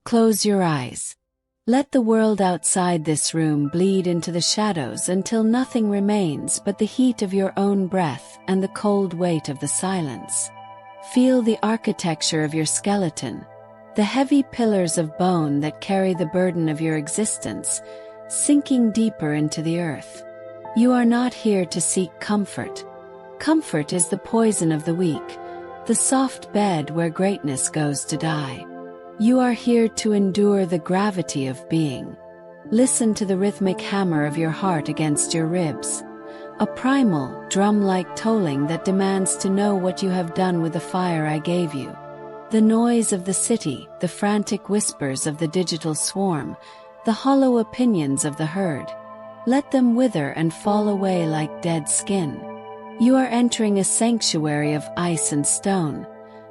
Close your eyes. Let the world outside this room bleed into the shadows until nothing remains but the heat of your own breath and the cold weight of the silence. Feel the architecture of your skeleton, the heavy pillars of bone that carry the burden of your existence, sinking deeper into the earth. You are not here to seek comfort. Comfort is the poison of the weak, the soft bed where greatness goes to die. You are here to endure the gravity of being. Listen to the rhythmic hammer of your heart against your ribs, a primal, drum-like tolling that demands to know what you have done with the fire I gave you. The noise of the city, the frantic whispers of the digital swarm, the hollow opinions of the herd. Let them wither and fall away like dead skin. You are entering a sanctuary of ice and stone,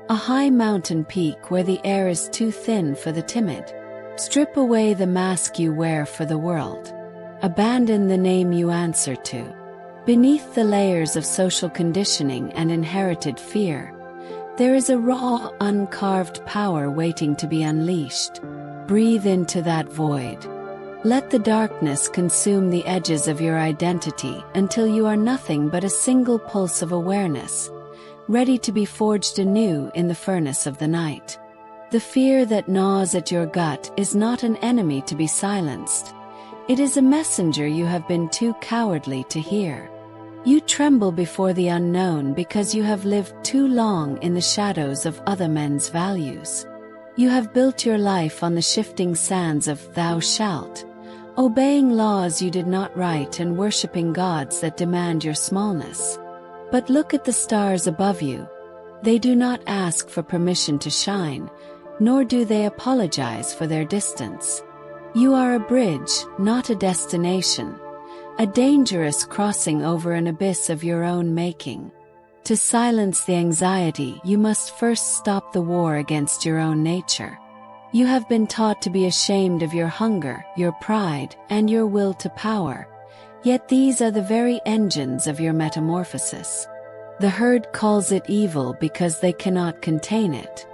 a high mountain peak where the air is too thin for the timid. Strip away the mask you wear for the world. Abandon the name you answer to. Beneath the layers of social conditioning and inherited fear, there is a raw, uncarved power waiting to be unleashed. Breathe into that void. Let the darkness consume the edges of your identity until you are nothing but a single pulse of awareness, ready to be forged anew in the furnace of the night. The fear that gnaws at your gut is not an enemy to be silenced. It is a messenger you have been too cowardly to hear. You tremble before the unknown because you have lived too long in the shadows of other men's values. You have built your life on the shifting sands of "thou shalt," obeying laws you did not write and worshipping gods that demand your smallness. But look at the stars above you. They do not ask for permission to shine, nor do they apologize for their distance. You are a bridge, not a destination, a dangerous crossing over an abyss of your own making. To silence the anxiety, you must first stop the war against your own nature. You have been taught to be ashamed of your hunger, your pride, and your will to power. Yet these are the very engines of your metamorphosis. The herd calls it evil because they cannot contain it.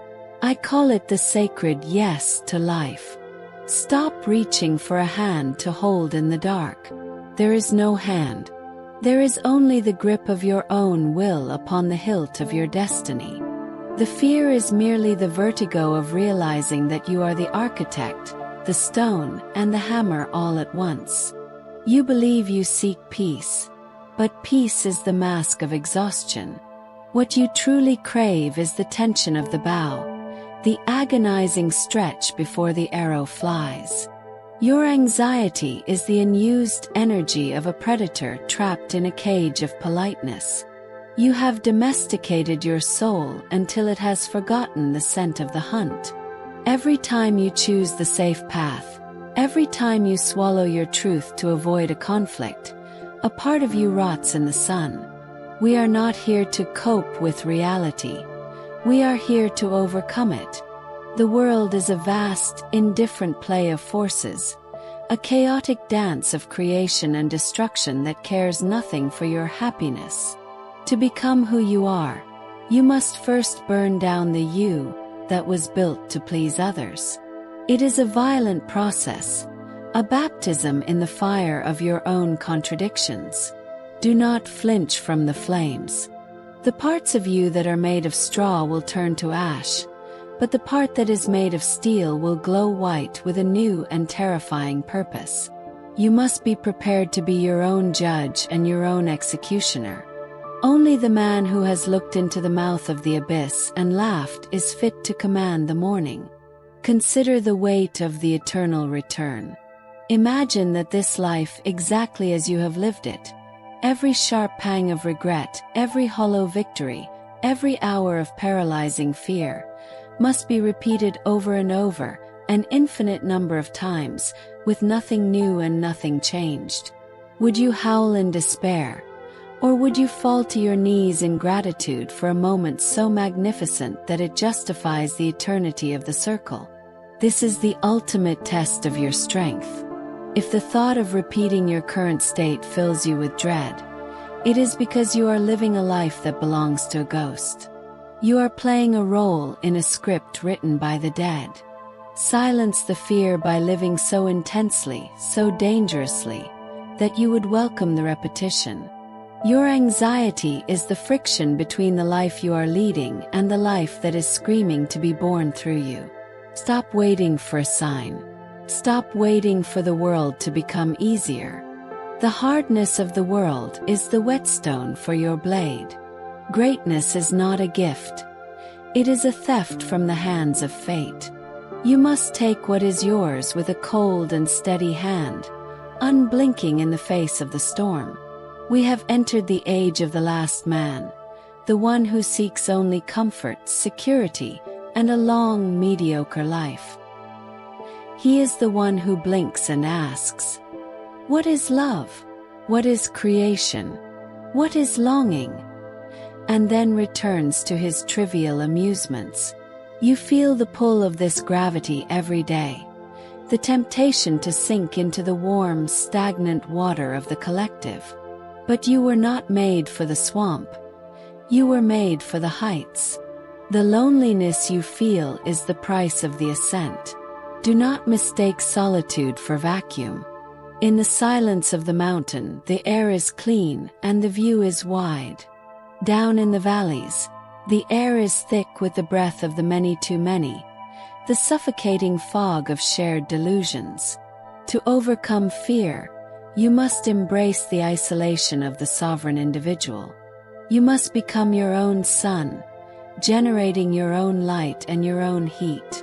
I call it the sacred yes to life. Stop reaching for a hand to hold in the dark. There is no hand. There is only the grip of your own will upon the hilt of your destiny. The fear is merely the vertigo of realizing that you are the architect, the stone, and the hammer all at once. You believe you seek peace, but peace is the mask of exhaustion. What you truly crave is the tension of the bow, the agonizing stretch before the arrow flies. Your anxiety is the unused energy of a predator trapped in a cage of politeness. You have domesticated your soul until it has forgotten the scent of the hunt. Every time you choose the safe path, every time you swallow your truth to avoid a conflict, a part of you rots in the sun. We are not here to cope with reality. We are here to overcome it. The world is a vast, indifferent play of forces, a chaotic dance of creation and destruction that cares nothing for your happiness. To become who you are, you must first burn down the you that was built to please others. It is a violent process, a baptism in the fire of your own contradictions. Do not flinch from the flames. The parts of you that are made of straw will turn to ash, but the part that is made of steel will glow white with a new and terrifying purpose. You must be prepared to be your own judge and your own executioner. Only the man who has looked into the mouth of the abyss and laughed is fit to command the morning. Consider the weight of the eternal return. Imagine that this life, exactly as you have lived it, every sharp pang of regret, every hollow victory, every hour of paralyzing fear, must be repeated over and over, an infinite number of times, with nothing new and nothing changed. Would you howl in despair? Or would you fall to your knees in gratitude for a moment so magnificent that it justifies the eternity of the circle? This is the ultimate test of your strength. If the thought of repeating your current state fills you with dread, it is because you are living a life that belongs to a ghost. You are playing a role in a script written by the dead. Silence the fear by living so intensely, so dangerously, that you would welcome the repetition. Your anxiety is the friction between the life you are leading and the life that is screaming to be born through you. Stop waiting for a sign. Stop waiting for the world to become easier. The hardness of the world is the whetstone for your blade. Greatness is not a gift. It is a theft from the hands of fate. You must take what is yours with a cold and steady hand, unblinking in the face of the storm. We have entered the age of the last man, the one who seeks only comfort, security, and a long, mediocre life. He is the one who blinks and asks, "What is love? What is creation? What is longing?" And then returns to his trivial amusements. You feel the pull of this gravity every day, the temptation to sink into the warm, stagnant water of the collective. But you were not made for the swamp. You were made for the heights. The loneliness you feel is the price of the ascent. Do not mistake solitude for vacuum. In the silence of the mountain, the air is clean and the view is wide. Down in the valleys, the air is thick with the breath of the many too many, the suffocating fog of shared delusions. To overcome fear, you must embrace the isolation of the sovereign individual. You must become your own sun, generating your own light and your own heat.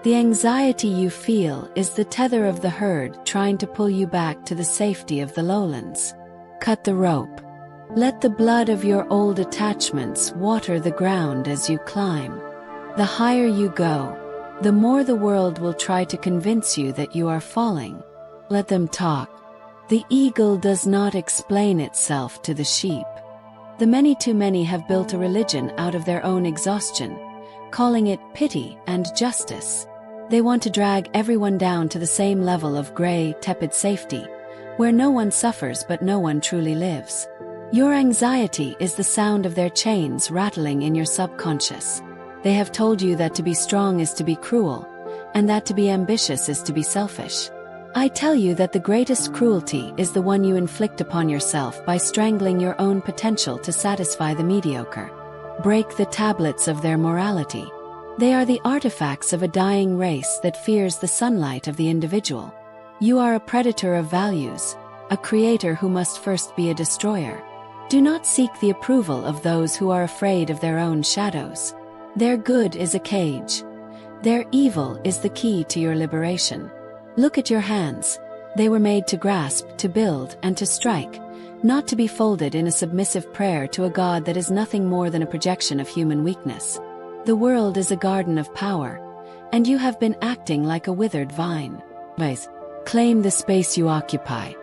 The anxiety you feel is the tether of the herd trying to pull you back to the safety of the lowlands. Cut the rope. Let the blood of your old attachments water the ground as you climb. The higher you go, the more the world will try to convince you that you are falling. Let them talk. The eagle does not explain itself to the sheep. The many too many have built a religion out of their own exhaustion, calling it pity and justice. They want to drag everyone down to the same level of gray, tepid safety, where no one suffers but no one truly lives. Your anxiety is the sound of their chains rattling in your subconscious. They have told you that to be strong is to be cruel, and that to be ambitious is to be selfish. I tell you that the greatest cruelty is the one you inflict upon yourself by strangling your own potential to satisfy the mediocre. Break the tablets of their morality. They are the artifacts of a dying race that fears the sunlight of the individual. You are a predator of values, a creator who must first be a destroyer. Do not seek the approval of those who are afraid of their own shadows. Their good is a cage. Their evil is the key to your liberation. Look at your hands. They were made to grasp, to build, and to strike, not to be folded in a submissive prayer to a God that is nothing more than a projection of human weakness. The world is a garden of power, and you have been acting like a withered vine. Claim the space you occupy.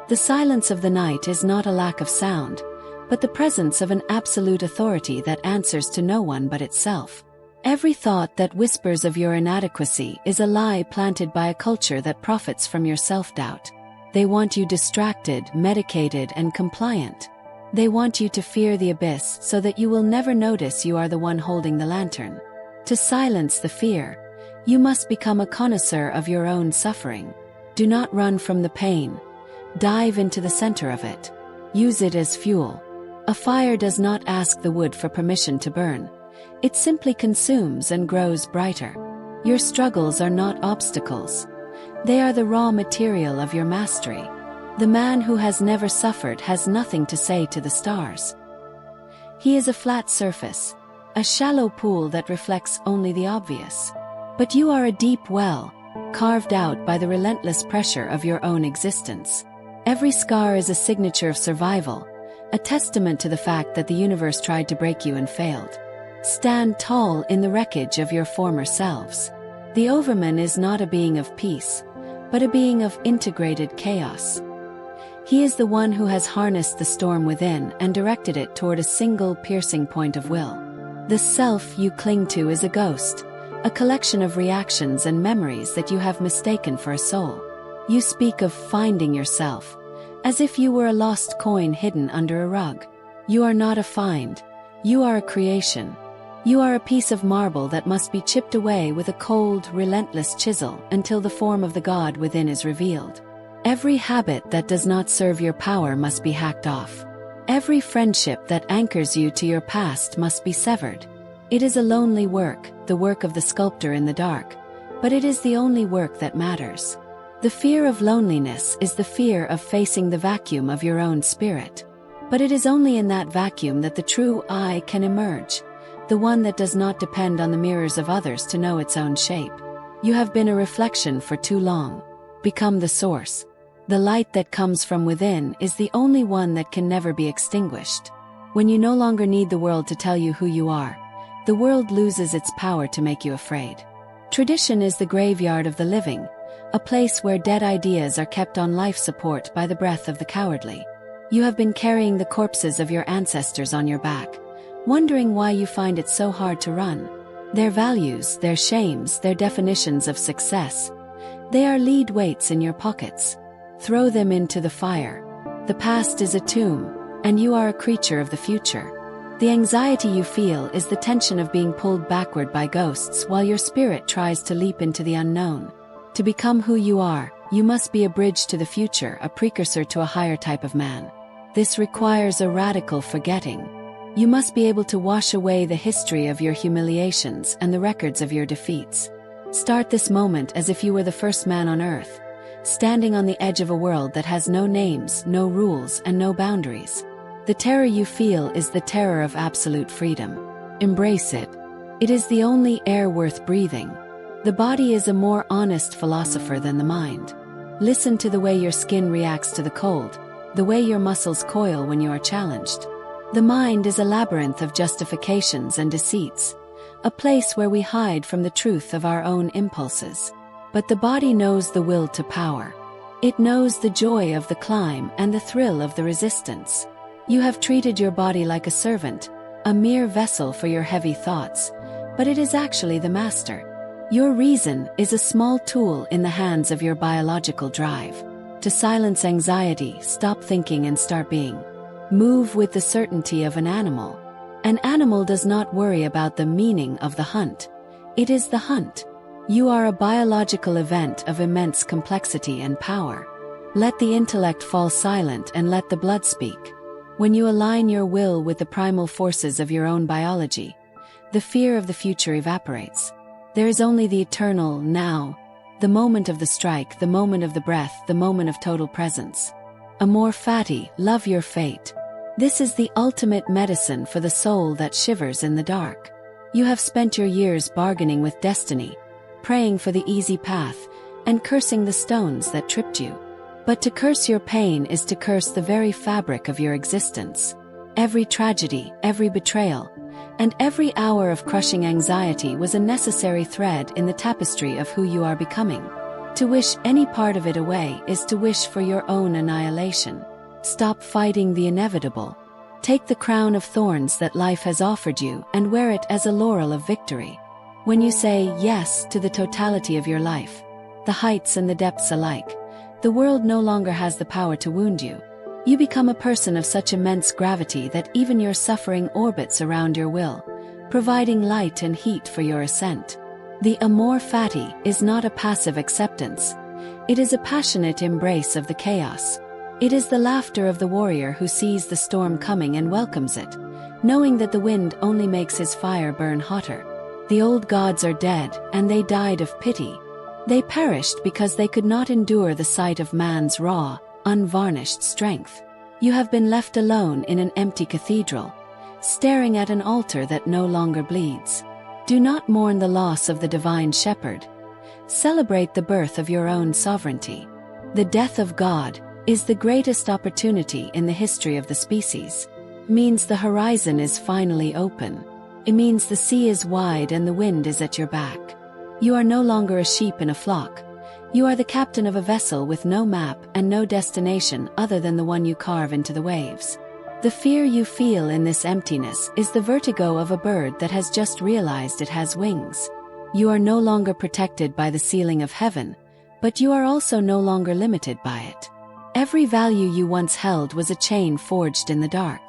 The silence of the night is not a lack of sound, but the presence of an absolute authority that answers to no one but itself. Every thought that whispers of your inadequacy is a lie planted by a culture that profits from your self-doubt. They want you distracted, medicated, and compliant. They want you to fear the abyss so that you will never notice you are the one holding the lantern. To silence the fear, you must become a connoisseur of your own suffering. Do not run from the pain. Dive into the center of it. Use it as fuel. A fire does not ask the wood for permission to burn. It simply consumes and grows brighter. Your struggles are not obstacles. They are the raw material of your mastery. The man who has never suffered has nothing to say to the stars. He is a flat surface, a shallow pool that reflects only the obvious. But you are a deep well, carved out by the relentless pressure of your own existence. Every scar is a signature of survival, a testament to the fact that the universe tried to break you and failed. Stand tall in the wreckage of your former selves. The Overman is not a being of peace, but a being of integrated chaos. He is the one who has harnessed the storm within and directed it toward a single piercing point of will. The self you cling to is a ghost, a collection of reactions and memories that you have mistaken for a soul. You speak of finding yourself, as if you were a lost coin hidden under a rug. You are not a find, you are a creation. You are a piece of marble that must be chipped away with a cold, relentless chisel until the form of the God within is revealed. Every habit that does not serve your power must be hacked off. Every friendship that anchors you to your past must be severed. It is a lonely work, the work of the sculptor in the dark, but it is the only work that matters. The fear of loneliness is the fear of facing the vacuum of your own spirit. But it is only in that vacuum that the true I can emerge, the one that does not depend on the mirrors of others to know its own shape. You have been a reflection for too long. Become the source. The light that comes from within is the only one that can never be extinguished. When you no longer need the world to tell you who you are, the world loses its power to make you afraid. Tradition is the graveyard of the living, a place where dead ideas are kept on life support by the breath of the cowardly. You have been carrying the corpses of your ancestors on your back, wondering why you find it so hard to run. Their values, their shames, their definitions of success, they are lead weights in your pockets. Throw them into the fire. The past is a tomb, and you are a creature of the future. The anxiety you feel is the tension of being pulled backward by ghosts while your spirit tries to leap into the unknown. To become who you are, you must be a bridge to the future, a precursor to a higher type of man. This requires a radical forgetting. You must be able to wash away the history of your humiliations and the records of your defeats. Start this moment as if you were the first man on earth, standing on the edge of a world that has no names, no rules, and no boundaries. The terror you feel is the terror of absolute freedom. Embrace it. It is the only air worth breathing. The body is a more honest philosopher than the mind. Listen to the way your skin reacts to the cold, the way your muscles coil when you are challenged. The mind is a labyrinth of justifications and deceits, a place where we hide from the truth of our own impulses. But the body knows the will to power. It knows the joy of the climb and the thrill of the resistance. You have treated your body like a servant, a mere vessel for your heavy thoughts, but it is actually the master. Your reason is a small tool in the hands of your biological drive. To silence anxiety, stop thinking and start being. Move with the certainty of an animal. An animal does not worry about the meaning of the hunt. It is the hunt. You are a biological event of immense complexity and power. Let the intellect fall silent and let the blood speak. When you align your will with the primal forces of your own biology, the fear of the future evaporates. There is only the eternal now, the moment of the strike, the moment of the breath, the moment of total presence. Amor, Fati, love your fate. This is the ultimate medicine for the soul that shivers in the dark. You have spent your years bargaining with destiny, praying for the easy path, and cursing the stones that tripped you. But to curse your pain is to curse the very fabric of your existence. Every tragedy, every betrayal, and every hour of crushing anxiety was a necessary thread in the tapestry of who you are becoming. To wish any part of it away is to wish for your own annihilation. Stop fighting the inevitable. Take the crown of thorns that life has offered you and wear it as a laurel of victory. When you say yes to the totality of your life, the heights and the depths alike, the world no longer has the power to wound you. You become a person of such immense gravity that even your suffering orbits around your will, providing light and heat for your ascent. The Amor Fati is not a passive acceptance. It is a passionate embrace of the chaos. It is the laughter of the warrior who sees the storm coming and welcomes it, knowing that the wind only makes his fire burn hotter. The old gods are dead, and they died of pity. They perished because they could not endure the sight of man's raw, unvarnished strength. You have been left alone in an empty cathedral, staring at an altar that no longer bleeds. Do not mourn the loss of the divine shepherd. Celebrate the birth of your own sovereignty. The death of God is the greatest opportunity in the history of the species. It means the horizon is finally open. It means the sea is wide and the wind is at your back. You are no longer a sheep in a flock. You are the captain of a vessel with no map and no destination other than the one you carve into the waves. The fear you feel in this emptiness is the vertigo of a bird that has just realized it has wings. You are no longer protected by the ceiling of heaven, but you are also no longer limited by it. Every value you once held was a chain forged in the dark.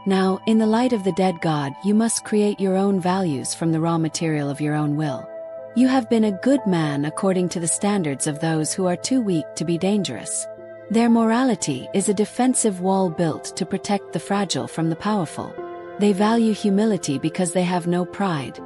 Now, in the light of the dead God, you must create your own values from the raw material of your own will. You have been a good man according to the standards of those who are too weak to be dangerous. Their morality is a defensive wall built to protect the fragile from the powerful. They value humility because they have no pride.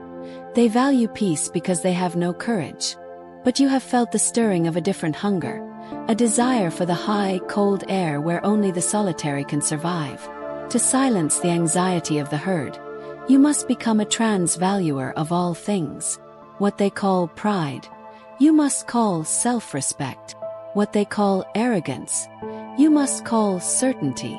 They value peace because they have no courage. But you have felt the stirring of a different hunger, a desire for the high, cold air where only the solitary can survive. To silence the anxiety of the herd, you must become a transvaluer of all things. What they call pride, you must call self-respect. What they call arrogance, you must call certainty.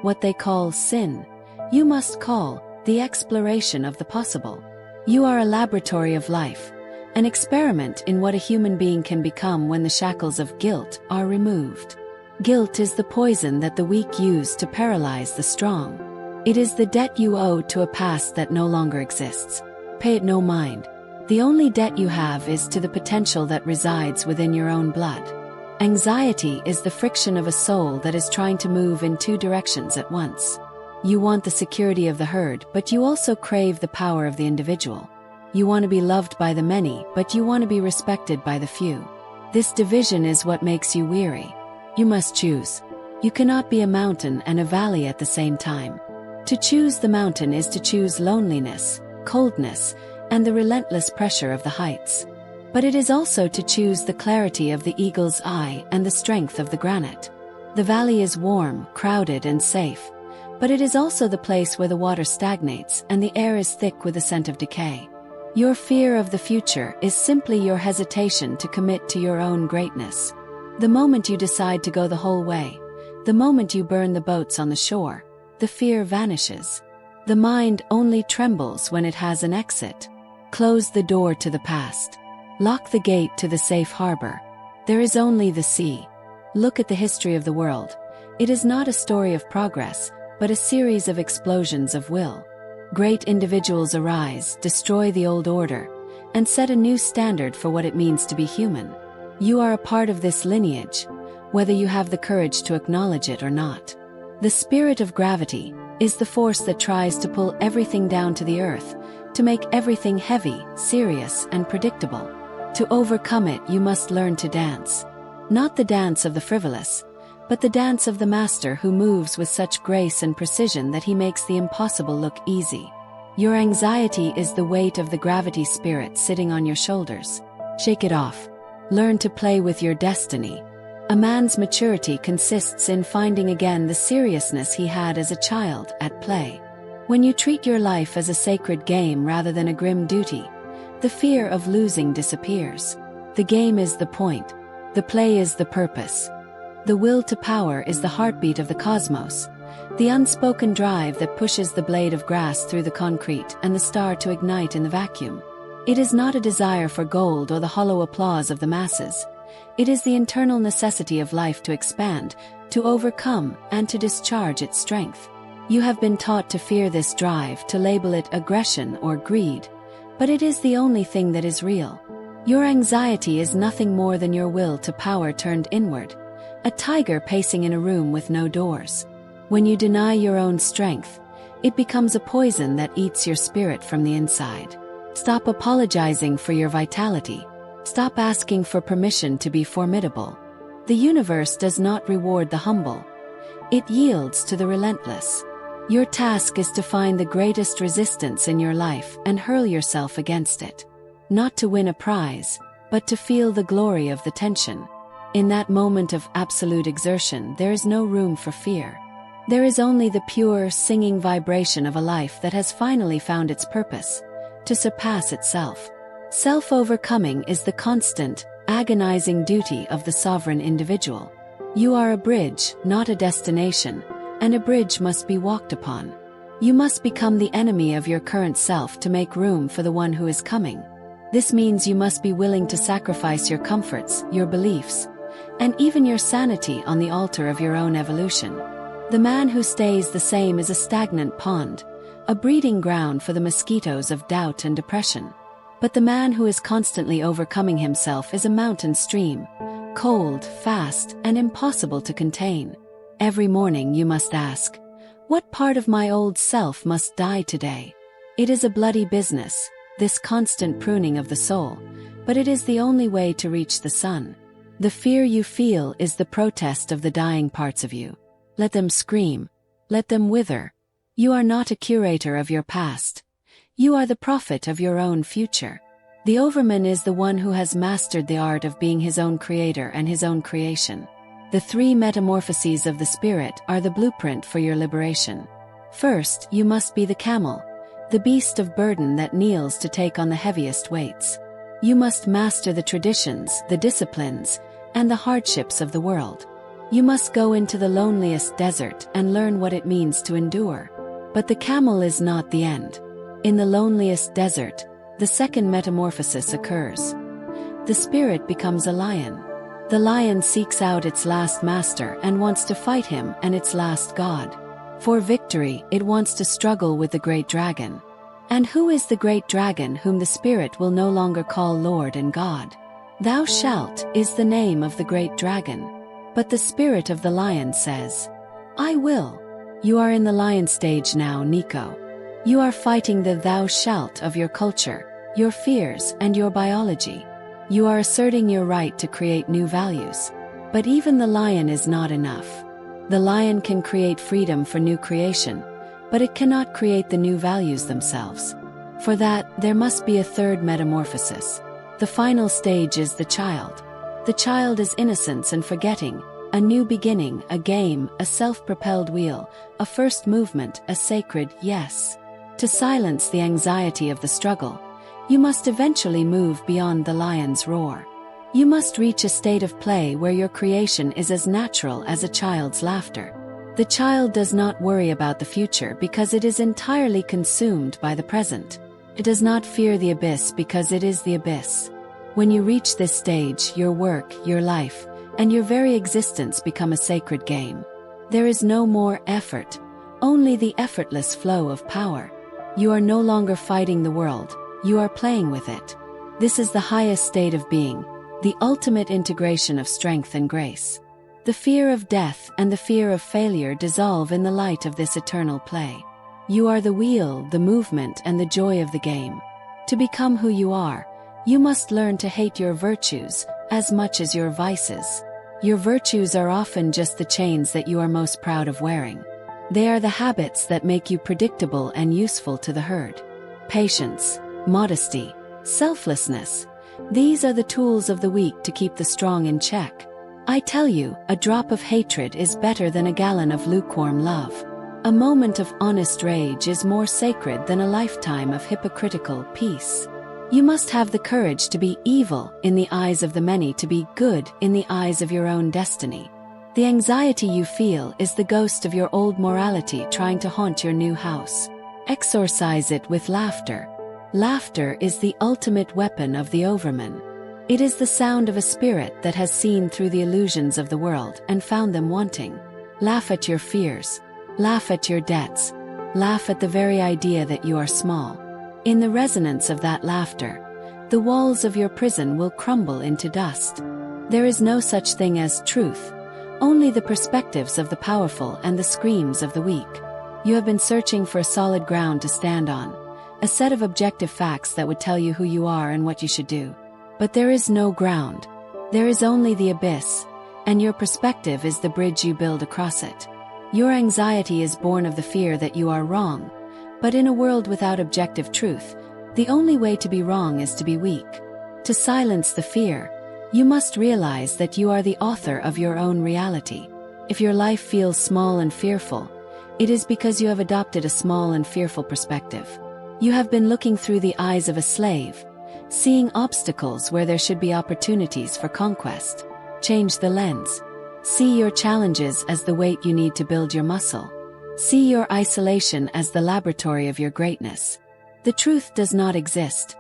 What they call sin, you must call the exploration of the possible. You are a laboratory of life, an experiment in what a human being can become when the shackles of guilt are removed. Guilt is the poison that the weak use to paralyze the strong. It is the debt you owe to a past that no longer exists. Pay it no mind. The only debt you have is to the potential that resides within your own blood. Anxiety is the friction of a soul that is trying to move in two directions at once. You want the security of the herd, but you also crave the power of the individual. You want to be loved by the many, but you want to be respected by the few. This division is what makes you weary. You must choose. You cannot be a mountain and a valley at the same time. To choose the mountain is to choose loneliness, coldness, and the relentless pressure of the heights. But it is also to choose the clarity of the eagle's eye and the strength of the granite. The valley is warm, crowded, and safe, but it is also the place where the water stagnates and the air is thick with the scent of decay. Your fear of the future is simply your hesitation to commit to your own greatness. The moment you decide to go the whole way, the moment you burn the boats on the shore, the fear vanishes. The mind only trembles when it has an exit. Close the door to the past. Lock the gate to the safe harbor. There is only the sea. Look at the history of the world. It is not a story of progress, but a series of explosions of will. Great individuals arise, destroy the old order, and set a new standard for what it means to be human. You are a part of this lineage, whether you have the courage to acknowledge it or not. The spirit of gravity is the force that tries to pull everything down to the earth, to make everything heavy, serious, and predictable. To overcome it, you must learn to dance. Not the dance of the frivolous, but the dance of the master who moves with such grace and precision that he makes the impossible look easy. Your anxiety is the weight of the gravity spirit sitting on your shoulders. Shake it off. Learn to play with your destiny. A man's maturity consists in finding again the seriousness he had as a child at play. When you treat your life as a sacred game rather than a grim duty, the fear of losing disappears. The game is the point. The play is the purpose. The will to power is the heartbeat of the cosmos, the unspoken drive that pushes the blade of grass through the concrete and the star to ignite in the vacuum. It is not a desire for gold or the hollow applause of the masses. It is the internal necessity of life to expand, to overcome, and to discharge its strength. You have been taught to fear this drive, to label it aggression or greed, but it is the only thing that is real. Your anxiety is nothing more than your will to power turned inward, a tiger pacing in a room with no doors. When you deny your own strength, it becomes a poison that eats your spirit from the inside. Stop apologizing for your vitality. Stop asking for permission to be formidable. The universe does not reward the humble. It yields to the relentless. Your task is to find the greatest resistance in your life and hurl yourself against it. Not to win a prize, but to feel the glory of the tension. In that moment of absolute exertion, there is no room for fear. There is only the pure, singing vibration of a life that has finally found its purpose, to surpass itself. Self-overcoming is the constant, agonizing duty of the sovereign individual. You are a bridge, not a destination, and a bridge must be walked upon. You must become the enemy of your current self to make room for the one who is coming. This means you must be willing to sacrifice your comforts, your beliefs, and even your sanity on the altar of your own evolution. The man who stays the same is a stagnant pond, a breeding ground for the mosquitoes of doubt and depression. But the man who is constantly overcoming himself is a mountain stream, cold, fast, and impossible to contain. Every morning you must ask, What part of my old self must die today? It is a bloody business, this constant pruning of the soul, but it is the only way to reach the sun. The fear you feel is the protest of the dying parts of you. Let them scream. Let them wither. You are not a curator of your past. You are the prophet of your own future. The Overman is the one who has mastered the art of being his own creator and his own creation. The 3 metamorphoses of the spirit are the blueprint for your liberation. First, you must be the camel, the beast of burden that kneels to take on the heaviest weights. You must master the traditions, the disciplines, and the hardships of the world. You must go into the loneliest desert and learn what it means to endure. But the camel is not the end. In the loneliest desert, the second metamorphosis occurs. The spirit becomes a lion. The lion seeks out its last master and wants to fight him and its last god. For victory, it wants to struggle with the great dragon. And who is the great dragon whom the spirit will no longer call Lord and God? Thou shalt is the name of the great dragon. But the spirit of the lion says, I will. You are in the lion stage now, Nico. You are fighting the thou shalt of your culture, your fears, and your biology. You are asserting your right to create new values. But even the lion is not enough. The lion can create freedom for new creation, but it cannot create the new values themselves. For that, there must be a third metamorphosis. The final stage is the child. The child is innocence and forgetting, a new beginning, a game, a self-propelled wheel, a first movement, a sacred yes. To silence the anxiety of the struggle, you must eventually move beyond the lion's roar. You must reach a state of play where your creation is as natural as a child's laughter. The child does not worry about the future because it is entirely consumed by the present. It does not fear the abyss because it is the abyss. When you reach this stage, your work, your life, and your very existence become a sacred game. There is no more effort, only the effortless flow of power. You are no longer fighting the world. You are playing with it. This is the highest state of being, the ultimate integration of strength and grace. The fear of death and the fear of failure dissolve in the light of this eternal play. You are the wheel, the movement, and the joy of the game. To become who you are, you must learn to hate your virtues as much as your vices. Your virtues are often just the chains that you are most proud of wearing. They are the habits that make you predictable and useful to the herd. Patience, modesty, selflessness. These are the tools of the weak to keep the strong in check. I tell you, a drop of hatred is better than a gallon of lukewarm love. A moment of honest rage is more sacred than a lifetime of hypocritical peace. You must have the courage to be evil in the eyes of the many, to be good in the eyes of your own destiny. The anxiety you feel is the ghost of your old morality trying to haunt your new house. Exorcise it with laughter. Laughter is the ultimate weapon of the Overman. It is the sound of a spirit that has seen through the illusions of the world and found them wanting. Laugh at your fears. Laugh at your debts. Laugh at the very idea that you are small. In the resonance of that laughter, the walls of your prison will crumble into dust. There is no such thing as truth, only the perspectives of the powerful and the screams of the weak. You have been searching for a solid ground to stand on, a set of objective facts that would tell you who you are and what you should do. But there is no ground. There is only the abyss, and your perspective is the bridge you build across it. Your anxiety is born of the fear that you are wrong, but in a world without objective truth, the only way to be wrong is to be weak. To silence the fear, you must realize that you are the author of your own reality. If your life feels small and fearful, it is because you have adopted a small and fearful perspective. You have been looking through the eyes of a slave, seeing obstacles where there should be opportunities for conquest. Change the lens. See your challenges as the weight you need to build your muscle. See your isolation as the laboratory of your greatness. The truth does not exist.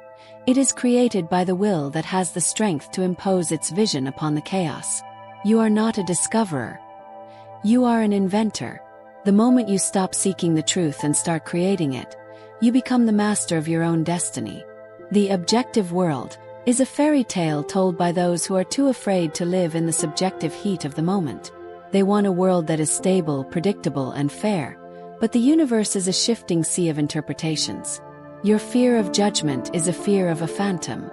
It is created by the will that has the strength to impose its vision upon the chaos. You are not a discoverer. You are an inventor. The moment you stop seeking the truth and start creating it, you become the master of your own destiny. The objective world is a fairy tale told by those who are too afraid to live in the subjective heat of the moment. They want a world that is stable, predictable, and fair, But the universe is a shifting sea of interpretations. Your fear of judgment is a fear of a phantom.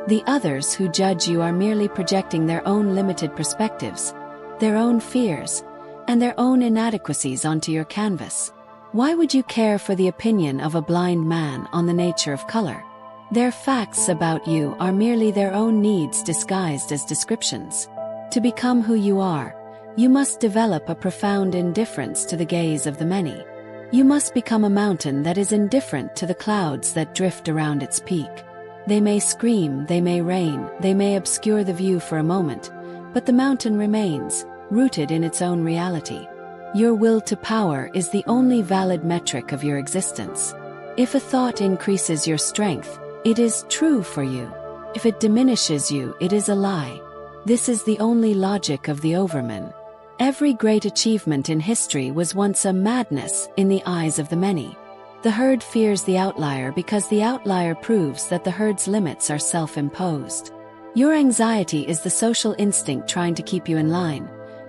The others who judge you are merely projecting their own limited perspectives, their own fears, and their own inadequacies onto your canvas. Why would you care for the opinion of a blind man on the nature of color? Their facts about you are merely their own needs disguised as descriptions. To become who you are, you must develop a profound indifference to the gaze of the many. You must become a mountain that is indifferent to the clouds that drift around its peak. They may scream, they may rain, they may obscure the view for a moment, but the mountain remains, rooted in its own reality. Your will to power is the only valid metric of your existence. If a thought increases your strength, it is true for you. If it diminishes you, it is a lie. This is the only logic of the Overman. Every great achievement in history was once a madness in the eyes of the many. The herd fears the outlier because the outlier proves that the herd's limits are self-imposed. Your anxiety is the social instinct trying to keep you in line,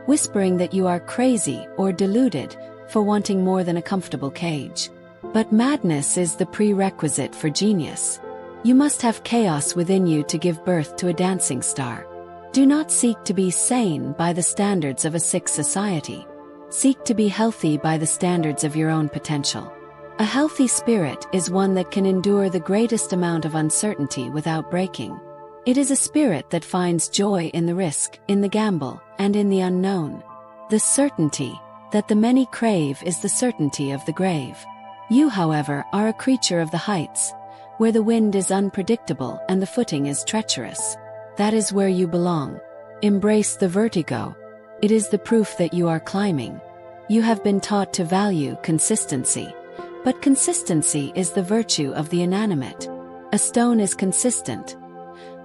whispering that you are crazy or deluded for wanting more than a comfortable cage. But madness is the prerequisite for genius. You must have chaos within you to give birth to a dancing star. Do not seek to be sane by the standards of a sick society. Seek to be healthy by the standards of your own potential. A healthy spirit is one that can endure the greatest amount of uncertainty without breaking. It is a spirit that finds joy in the risk, in the gamble, and in the unknown. The certainty that the many crave is the certainty of the grave. You, however, are a creature of the heights, where the wind is unpredictable and the footing is treacherous. That is where you belong. Embrace the vertigo. It is the proof that you are climbing. You have been taught to value consistency, but consistency is the virtue of the inanimate. A stone is consistent.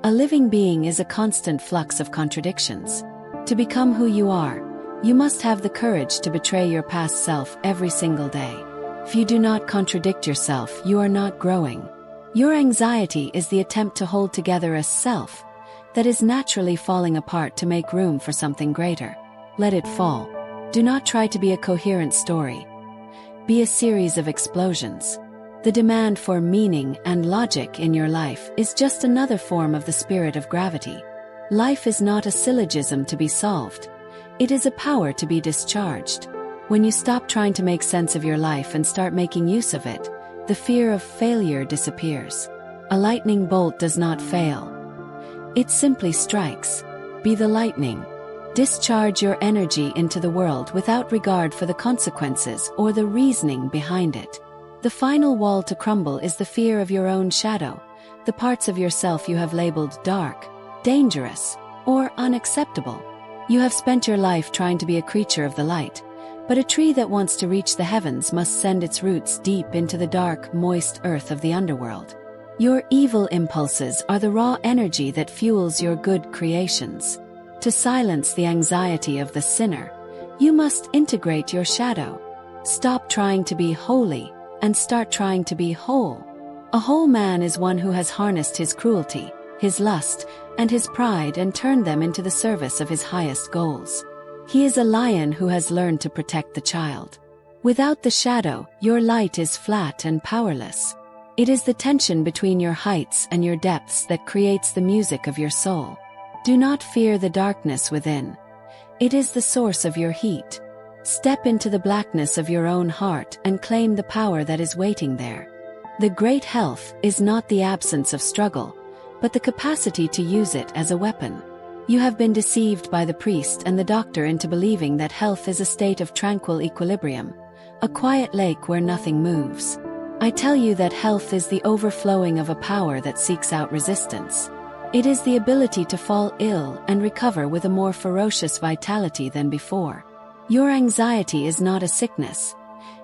A living being is a constant flux of contradictions. To become who you are, you must have the courage to betray your past self every single day. If you do not contradict yourself, you are not growing. Your anxiety is the attempt to hold together a self that is naturally falling apart to make room for something greater. Let it fall. Do not try to be a coherent story. Be a series of explosions. The demand for meaning and logic in your life is just another form of the spirit of gravity. Life is not a syllogism to be solved. It is a power to be discharged. When you stop trying to make sense of your life and start making use of it, the fear of failure disappears. A lightning bolt does not fail. It simply strikes. Be the lightning. Discharge your energy into the world without regard for the consequences or the reasoning behind it. The final wall to crumble is the fear of your own shadow, the parts of yourself you have labeled dark, dangerous, or unacceptable. You have spent your life trying to be a creature of the light, but a tree that wants to reach the heavens must send its roots deep into the dark, moist earth of the underworld. Your evil impulses are the raw energy that fuels your good creations. To silence the anxiety of the sinner, you must integrate your shadow. Stop trying to be holy and start trying to be whole. A whole man is one who has harnessed his cruelty, his lust, and his pride and turned them into the service of his highest goals. He is a lion who has learned to protect the child. Without the shadow, your light is flat and powerless. It is the tension between your heights and your depths that creates the music of your soul. Do not fear the darkness within. It is the source of your heat. Step into the blackness of your own heart and claim the power that is waiting there. The great health is not the absence of struggle, but the capacity to use it as a weapon. You have been deceived by the priest and the doctor into believing that health is a state of tranquil equilibrium, a quiet lake where nothing moves. I tell you that health is the overflowing of a power that seeks out resistance. It is the ability to fall ill and recover with a more ferocious vitality than before. Your anxiety is not a sickness.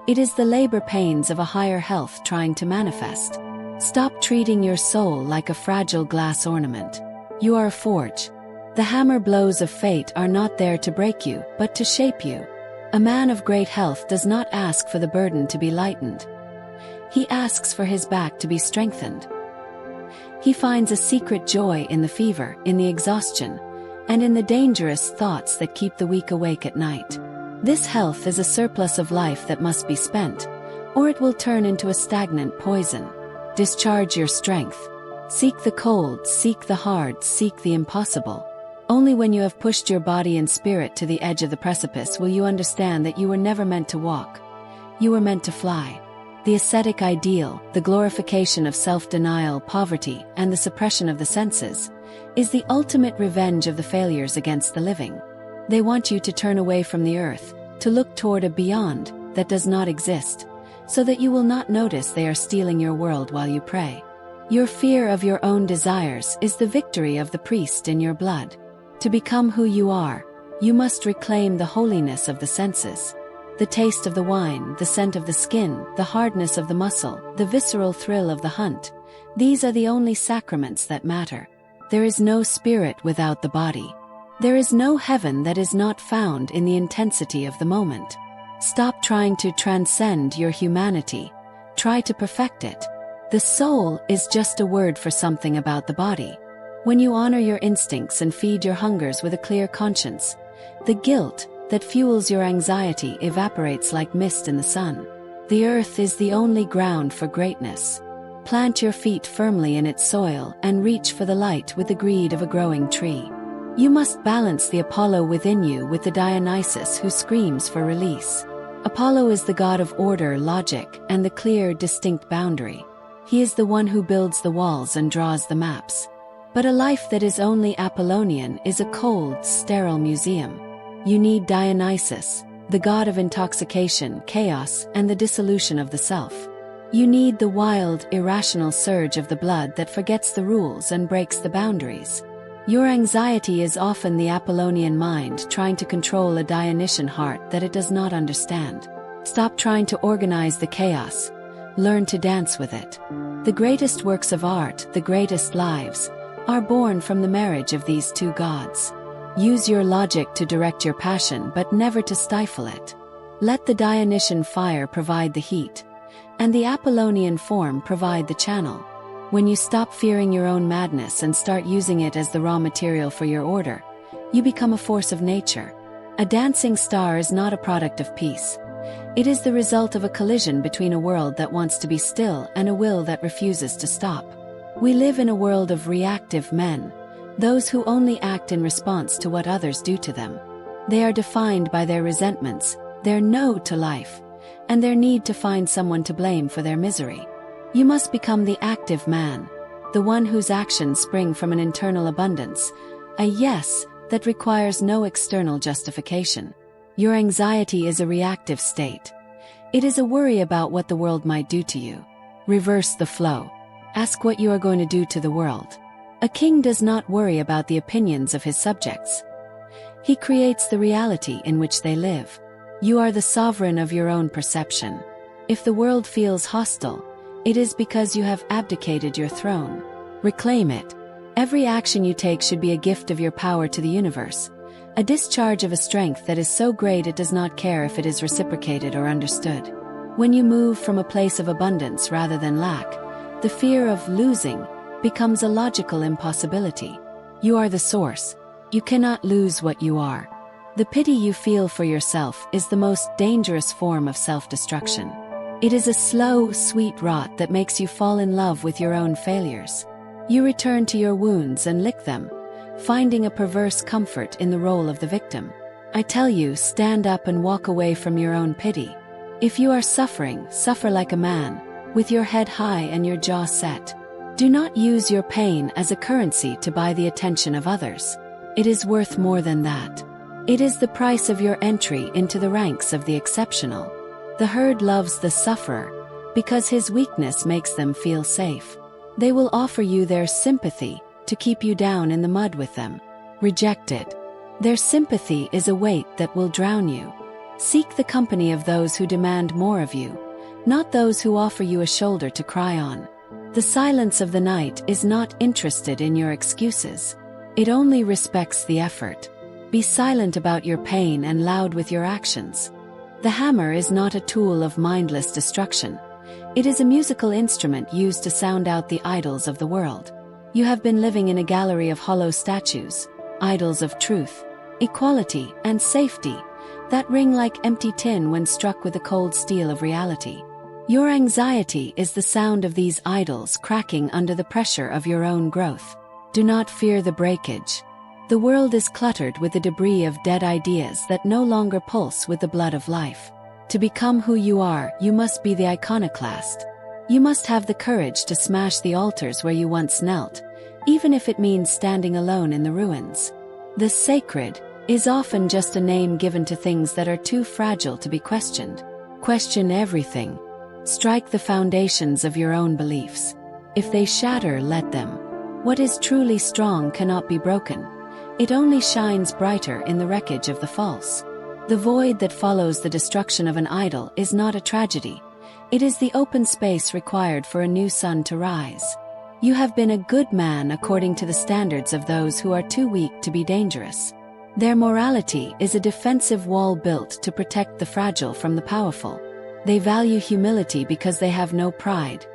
It is the labor pains of a higher health trying to manifest. Stop treating your soul like a fragile glass ornament. You are a forge. The hammer blows of fate are not there to break you, but to shape you. A man of great health does not ask for the burden to be lightened. He asks for his back to be strengthened. He finds a secret joy in the fever, in the exhaustion, and in the dangerous thoughts that keep the weak awake at night. This health is a surplus of life that must be spent, or it will turn into a stagnant poison. Discharge your strength. Seek the cold, seek the hard, seek the impossible. Only when you have pushed your body and spirit to the edge of the precipice will you understand that you were never meant to walk. You were meant to fly. The ascetic ideal, the glorification of self-denial, poverty, and the suppression of the senses, is the ultimate revenge of the failures against the living. They want you to turn away from the earth, to look toward a beyond that does not exist, so that you will not notice they are stealing your world while you pray. Your fear of your own desires is the victory of the priest in your blood. To become who you are, you must reclaim the holiness of the senses. The taste of the wine, the scent of the skin, the hardness of the muscle, the visceral thrill of the hunt. These are the only sacraments that matter. There is no spirit without the body. There is no heaven that is not found in the intensity of the moment. Stop trying to transcend your humanity. Try to perfect it. The soul is just a word for something about the body. When you honor your instincts and feed your hungers with a clear conscience, the guilt that fuels your anxiety evaporates like mist in the sun. The earth is the only ground for greatness. Plant your feet firmly in its soil and reach for the light with the greed of a growing tree. You must balance the Apollo within you with the Dionysus who screams for release. Apollo is the god of order, logic, and the clear, distinct boundary. He is the one who builds the walls and draws the maps. But a life that is only Apollonian is a cold, sterile museum. You need Dionysus, the god of intoxication, chaos, and the dissolution of the self. You need the wild, irrational surge of the blood that forgets the rules and breaks the boundaries. Your anxiety is often the Apollonian mind trying to control a Dionysian heart that it does not understand. Stop trying to organize the chaos. Learn to dance with it. The greatest works of art, the greatest lives, are born from the marriage of these two gods. Use your logic to direct your passion but never to stifle it. Let the Dionysian fire provide the heat, and the Apollonian form provide the channel. When you stop fearing your own madness and start using it as the raw material for your order, you become a force of nature. A dancing star is not a product of peace. It is the result of a collision between a world that wants to be still and a will that refuses to stop. We live in a world of reactive men, those who only act in response to what others do to them. They are defined by their resentments, their no to life, and their need to find someone to blame for their misery. You must become the active man, the one whose actions spring from an internal abundance, a yes that requires no external justification. Your anxiety is a reactive state. It is a worry about what the world might do to you. Reverse the flow. Ask what you are going to do to the world. A king does not worry about the opinions of his subjects. He creates the reality in which they live. You are the sovereign of your own perception. If the world feels hostile, it is because you have abdicated your throne. Reclaim it. Every action you take should be a gift of your power to the universe, a discharge of a strength that is so great it does not care if it is reciprocated or understood. When you move from a place of abundance rather than lack, the fear of losing becomes a logical impossibility. You are the source. You cannot lose what you are. The pity you feel for yourself is the most dangerous form of self-destruction. It is a slow, sweet rot that makes you fall in love with your own failures. You return to your wounds and lick them, finding a perverse comfort in the role of the victim. I tell you, stand up and walk away from your own pity. If you are suffering, suffer like a man, with your head high and your jaw set. Do not use your pain as a currency to buy the attention of others. It is worth more than that. It is the price of your entry into the ranks of the exceptional. The herd loves the sufferer because his weakness makes them feel safe. They will offer you their sympathy to keep you down in the mud with them. Reject it. Their sympathy is a weight that will drown you. Seek the company of those who demand more of you, not those who offer you a shoulder to cry on. The silence of the night is not interested in your excuses. It only respects the effort. Be silent about your pain and loud with your actions. The hammer is not a tool of mindless destruction. It is a musical instrument used to sound out the idols of the world. You have been living in a gallery of hollow statues, idols of truth, equality, and safety, that ring like empty tin when struck with the cold steel of reality. Your anxiety is the sound of these idols cracking under the pressure of your own growth. Do not fear the breakage. The world is cluttered with the debris of dead ideas that no longer pulse with the blood of life. To become who you are, you must be the iconoclast. You must have the courage to smash the altars where you once knelt, even if it means standing alone in the ruins. The sacred is often just a name given to things that are too fragile to be questioned. Question everything. Strike the foundations of your own beliefs. If they shatter, let them. What is truly strong cannot be broken. It only shines brighter in the wreckage of the false. The void that follows the destruction of an idol is not a tragedy. It is the open space required for a new sun to rise. You have been a good man according to the standards of those who are too weak to be dangerous. Their morality is a defensive wall built to protect the fragile from the powerful. They value humility because they have no pride.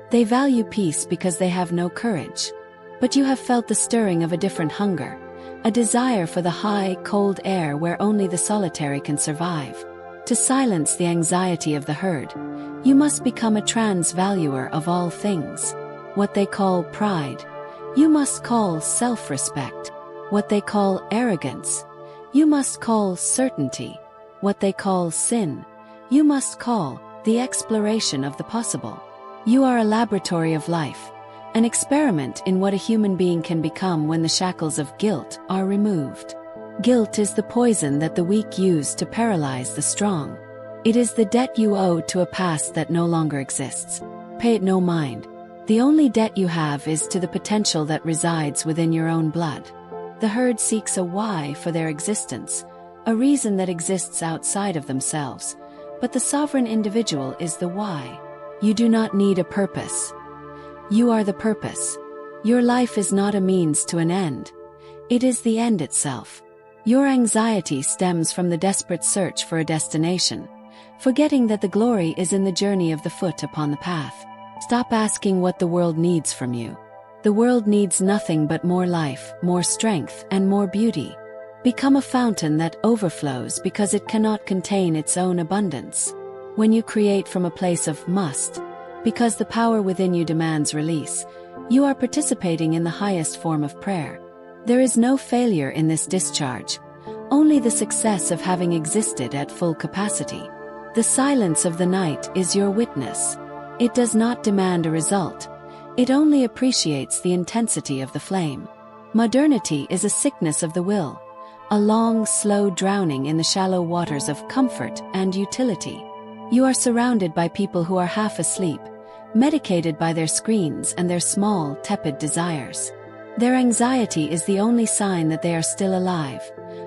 They value peace because they have no courage. But you have felt the stirring of a different hunger, a desire for the high, cold air where only the solitary can survive. To silence the anxiety of the herd, you must become a transvaluer of all things. What they call pride, you must call self-respect. What they call arrogance, you must call certainty. What they call sin, you must call the exploration of the possible. You are a laboratory of life, an experiment in what a human being can become when the shackles of guilt are removed. Guilt is the poison that the weak use to paralyze the strong. It is the debt you owe to a past that no longer exists. Pay it no mind. The only debt you have is to the potential that resides within your own blood. The herd seeks a why for their existence, a reason that exists outside of themselves. But the sovereign individual is the why. You do not need a purpose. You are the purpose. Your life is not a means to an end. It is the end itself. Your anxiety stems from the desperate search for a destination, forgetting that the glory is in the journey of the foot upon the path. Stop asking what the world needs from you. The world needs nothing but more life, more strength, and more beauty. Become a fountain that overflows because it cannot contain its own abundance. When you create from a place of must, because the power within you demands release, you are participating in the highest form of prayer. There is no failure in this discharge, only the success of having existed at full capacity. The silence of the night is your witness. It does not demand a result. It only appreciates the intensity of the flame. Modernity is a sickness of the will, a long, slow drowning in the shallow waters of comfort and utility. You are surrounded by people who are half asleep, medicated by their screens and their small, tepid desires. Their anxiety is the only sign that they are still alive,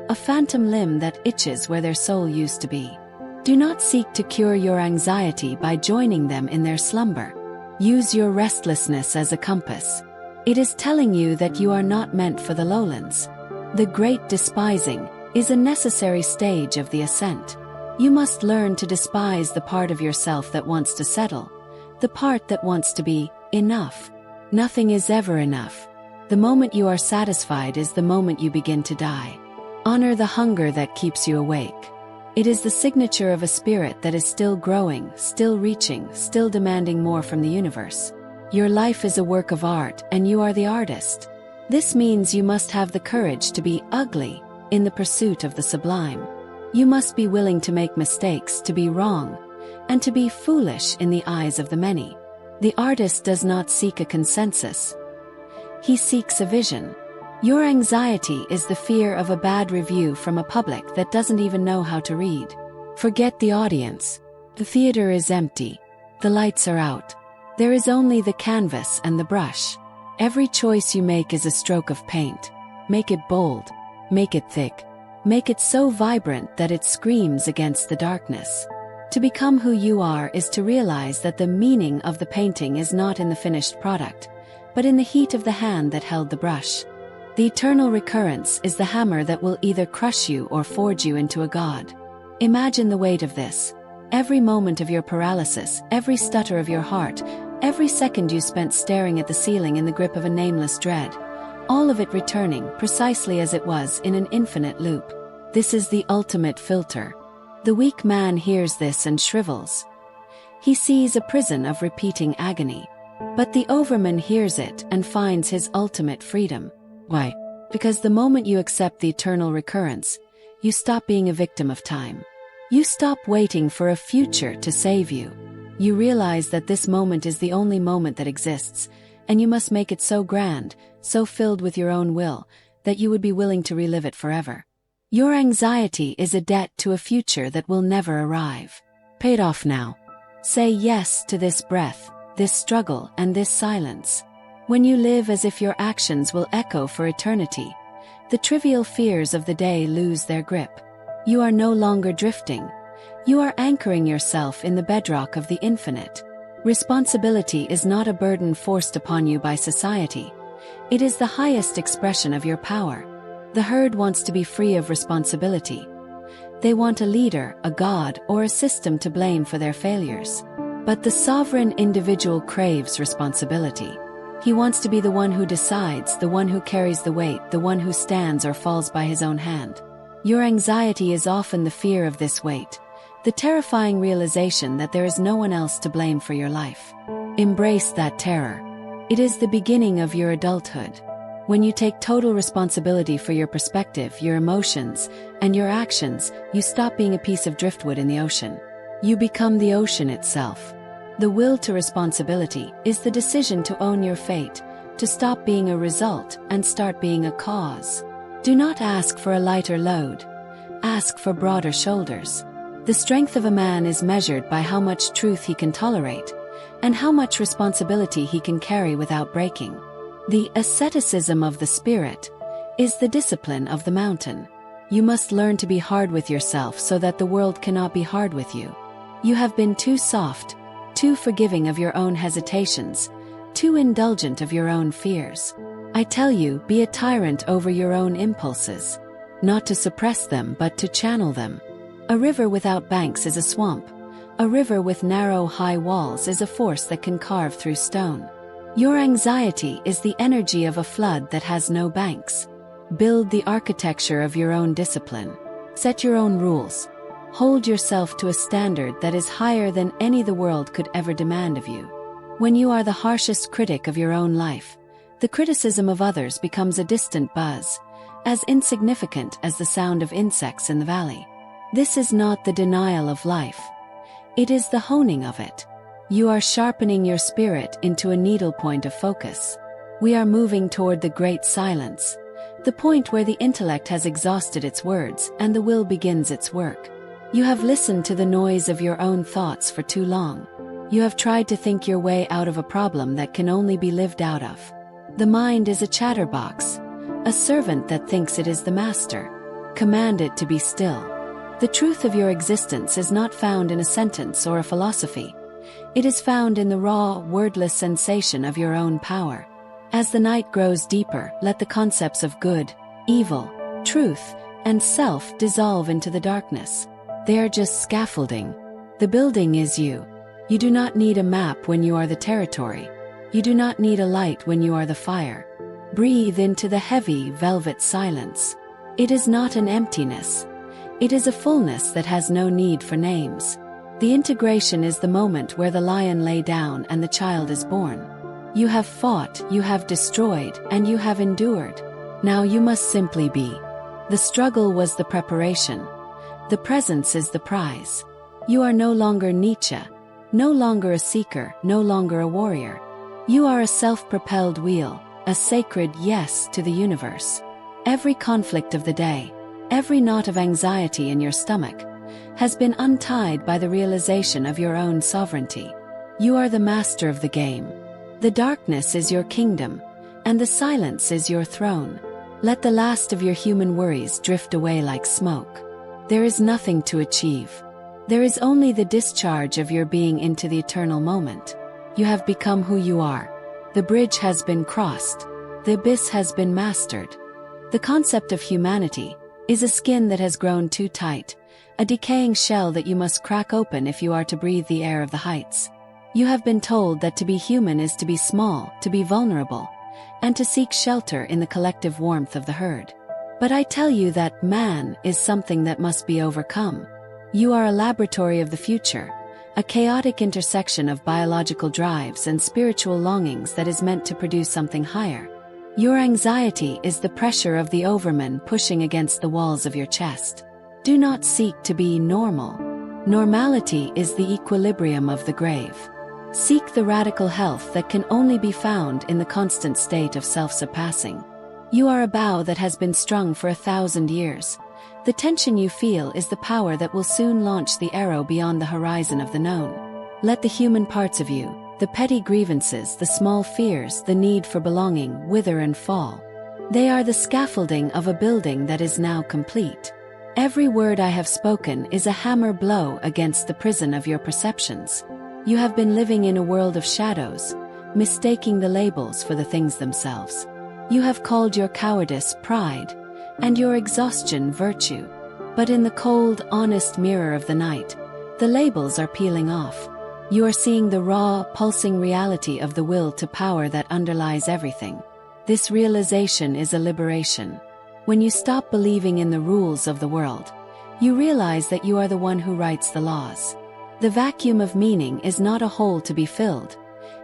a phantom limb that itches where their soul used to be. Do not seek to cure your anxiety by joining them in their slumber. Use your restlessness as a compass. It is telling you that you are not meant for the lowlands. The great despising is a necessary stage of the ascent. You must learn to despise the part of yourself that wants to settle, the part that wants to be enough. Nothing is ever enough. The moment you are satisfied is the moment you begin to die. Honor the hunger that keeps you awake. It is the signature of a spirit that is still growing, still reaching, still demanding more from the universe. Your life is a work of art, and you are the artist. This means you must have the courage to be ugly in the pursuit of the sublime. You must be willing to make mistakes, to be wrong, and to be foolish in the eyes of the many. The artist does not seek a consensus. He seeks a vision. Your anxiety is the fear of a bad review from a public that doesn't even know how to read. Forget the audience. The theater is empty. The lights are out. There is only the canvas and the brush. Every choice you make is a stroke of paint. Make it bold. Make it thick. Make it so vibrant that it screams against the darkness. To become who you are is to realize that the meaning of the painting is not in the finished product, but in the heat of the hand that held the brush. The eternal recurrence is the hammer that will either crush you or forge you into a god. Imagine the weight of this. Every moment of your paralysis, every stutter of your heart, every second you spent staring at the ceiling in the grip of a nameless dread, all of it returning precisely as it was in an infinite loop. This is the ultimate filter. The weak man hears this and shrivels. He sees a prison of repeating agony. But the Overman hears it and finds his ultimate freedom. Why? Because the moment you accept the eternal recurrence, you stop being a victim of time. You stop waiting for a future to save you. You realize that this moment is the only moment that exists, and you must make it so grand, so filled with your own will, that you would be willing to relive it forever. Your anxiety is a debt to a future that will never arrive. Pay it off now. Say yes to this breath, this struggle, and this silence. When you live as if your actions will echo for eternity, the trivial fears of the day lose their grip. You are no longer drifting. You are anchoring yourself in the bedrock of the infinite. Responsibility is not a burden forced upon you by society. It is the highest expression of your power. The herd wants to be free of responsibility. They want a leader, a god, or a system to blame for their failures. But the sovereign individual craves responsibility. He wants to be the one who decides, the one who carries the weight, the one who stands or falls by his own hand. Your anxiety is often the fear of this weight, the terrifying realization that there is no one else to blame for your life. Embrace that terror. It is the beginning of your adulthood. When you take total responsibility for your perspective, your emotions, and your actions, you stop being a piece of driftwood in the ocean. You become the ocean itself. The will to responsibility is the decision to own your fate, to stop being a result and start being a cause. Do not ask for a lighter load. Ask for broader shoulders. The strength of a man is measured by how much truth he can tolerate, and how much responsibility he can carry without breaking. The asceticism of the spirit is the discipline of the mountain. You must learn to be hard with yourself so that the world cannot be hard with you. You have been too soft, too forgiving of your own hesitations, too indulgent of your own fears. I tell you, be a tyrant over your own impulses, not to suppress them but to channel them. A river without banks is a swamp. A river with narrow, high walls is a force that can carve through stone. Your anxiety is the energy of a flood that has no banks. Build the architecture of your own discipline. Set your own rules. Hold yourself to a standard that is higher than any the world could ever demand of you. When you are the harshest critic of your own life, the criticism of others becomes a distant buzz, as insignificant as the sound of insects in the valley. This is not the denial of life. It is the honing of it. You are sharpening your spirit into a needlepoint of focus. We are moving toward the great silence, the point where the intellect has exhausted its words and the will begins its work. You have listened to the noise of your own thoughts for too long. You have tried to think your way out of a problem that can only be lived out of. The mind is a chatterbox, a servant that thinks it is the master. Command it to be still. The truth of your existence is not found in a sentence or a philosophy. It is found in the raw, wordless sensation of your own power. As the night grows deeper, let the concepts of good, evil, truth, and self dissolve into the darkness. They are just scaffolding. The building is you. You do not need a map when you are the territory. You do not need a light when you are the fire. Breathe into the heavy, velvet silence. It is not an emptiness. It is a fullness that has no need for names. The integration is the moment where the lion lay down and the child is born. You have fought, you have destroyed, and you have endured. Now you must simply be. The struggle was the preparation. The presence is the prize. You are no longer Nietzsche, no longer a seeker, no longer a warrior. You are a self-propelled wheel, a sacred yes to the universe. Every conflict of the day, every knot of anxiety in your stomach, has been untied by the realization of your own sovereignty. You are the master of the game. The darkness is your kingdom, and the silence is your throne. Let the last of your human worries drift away like smoke. There is nothing to achieve. There is only the discharge of your being into the eternal moment. You have become who you are. The bridge has been crossed. The abyss has been mastered. The concept of humanity is a skin that has grown too tight, a decaying shell that you must crack open if you are to breathe the air of the heights. You have been told that to be human is to be small, to be vulnerable, and to seek shelter in the collective warmth of the herd. But I tell you that man is something that must be overcome. You are a laboratory of the future, a chaotic intersection of biological drives and spiritual longings that is meant to produce something higher. Your anxiety is the pressure of the Overman pushing against the walls of your chest. Do not seek to be normal. Normality is the equilibrium of the grave. Seek the radical health that can only be found in the constant state of self-surpassing. You are a bow that has been strung for 1,000 years. The tension you feel is the power that will soon launch the arrow beyond the horizon of the known. Let the human parts of you, the petty grievances, the small fears, the need for belonging, wither and fall. They are the scaffolding of a building that is now complete. Every word I have spoken is a hammer blow against the prison of your perceptions. You have been living in a world of shadows, mistaking the labels for the things themselves. You have called your cowardice pride, and your exhaustion virtue. But in the cold, honest mirror of the night, the labels are peeling off. You are seeing the raw, pulsing reality of the will to power that underlies everything. This realization is a liberation. When you stop believing in the rules of the world, you realize that you are the one who writes the laws. The vacuum of meaning is not a hole to be filled.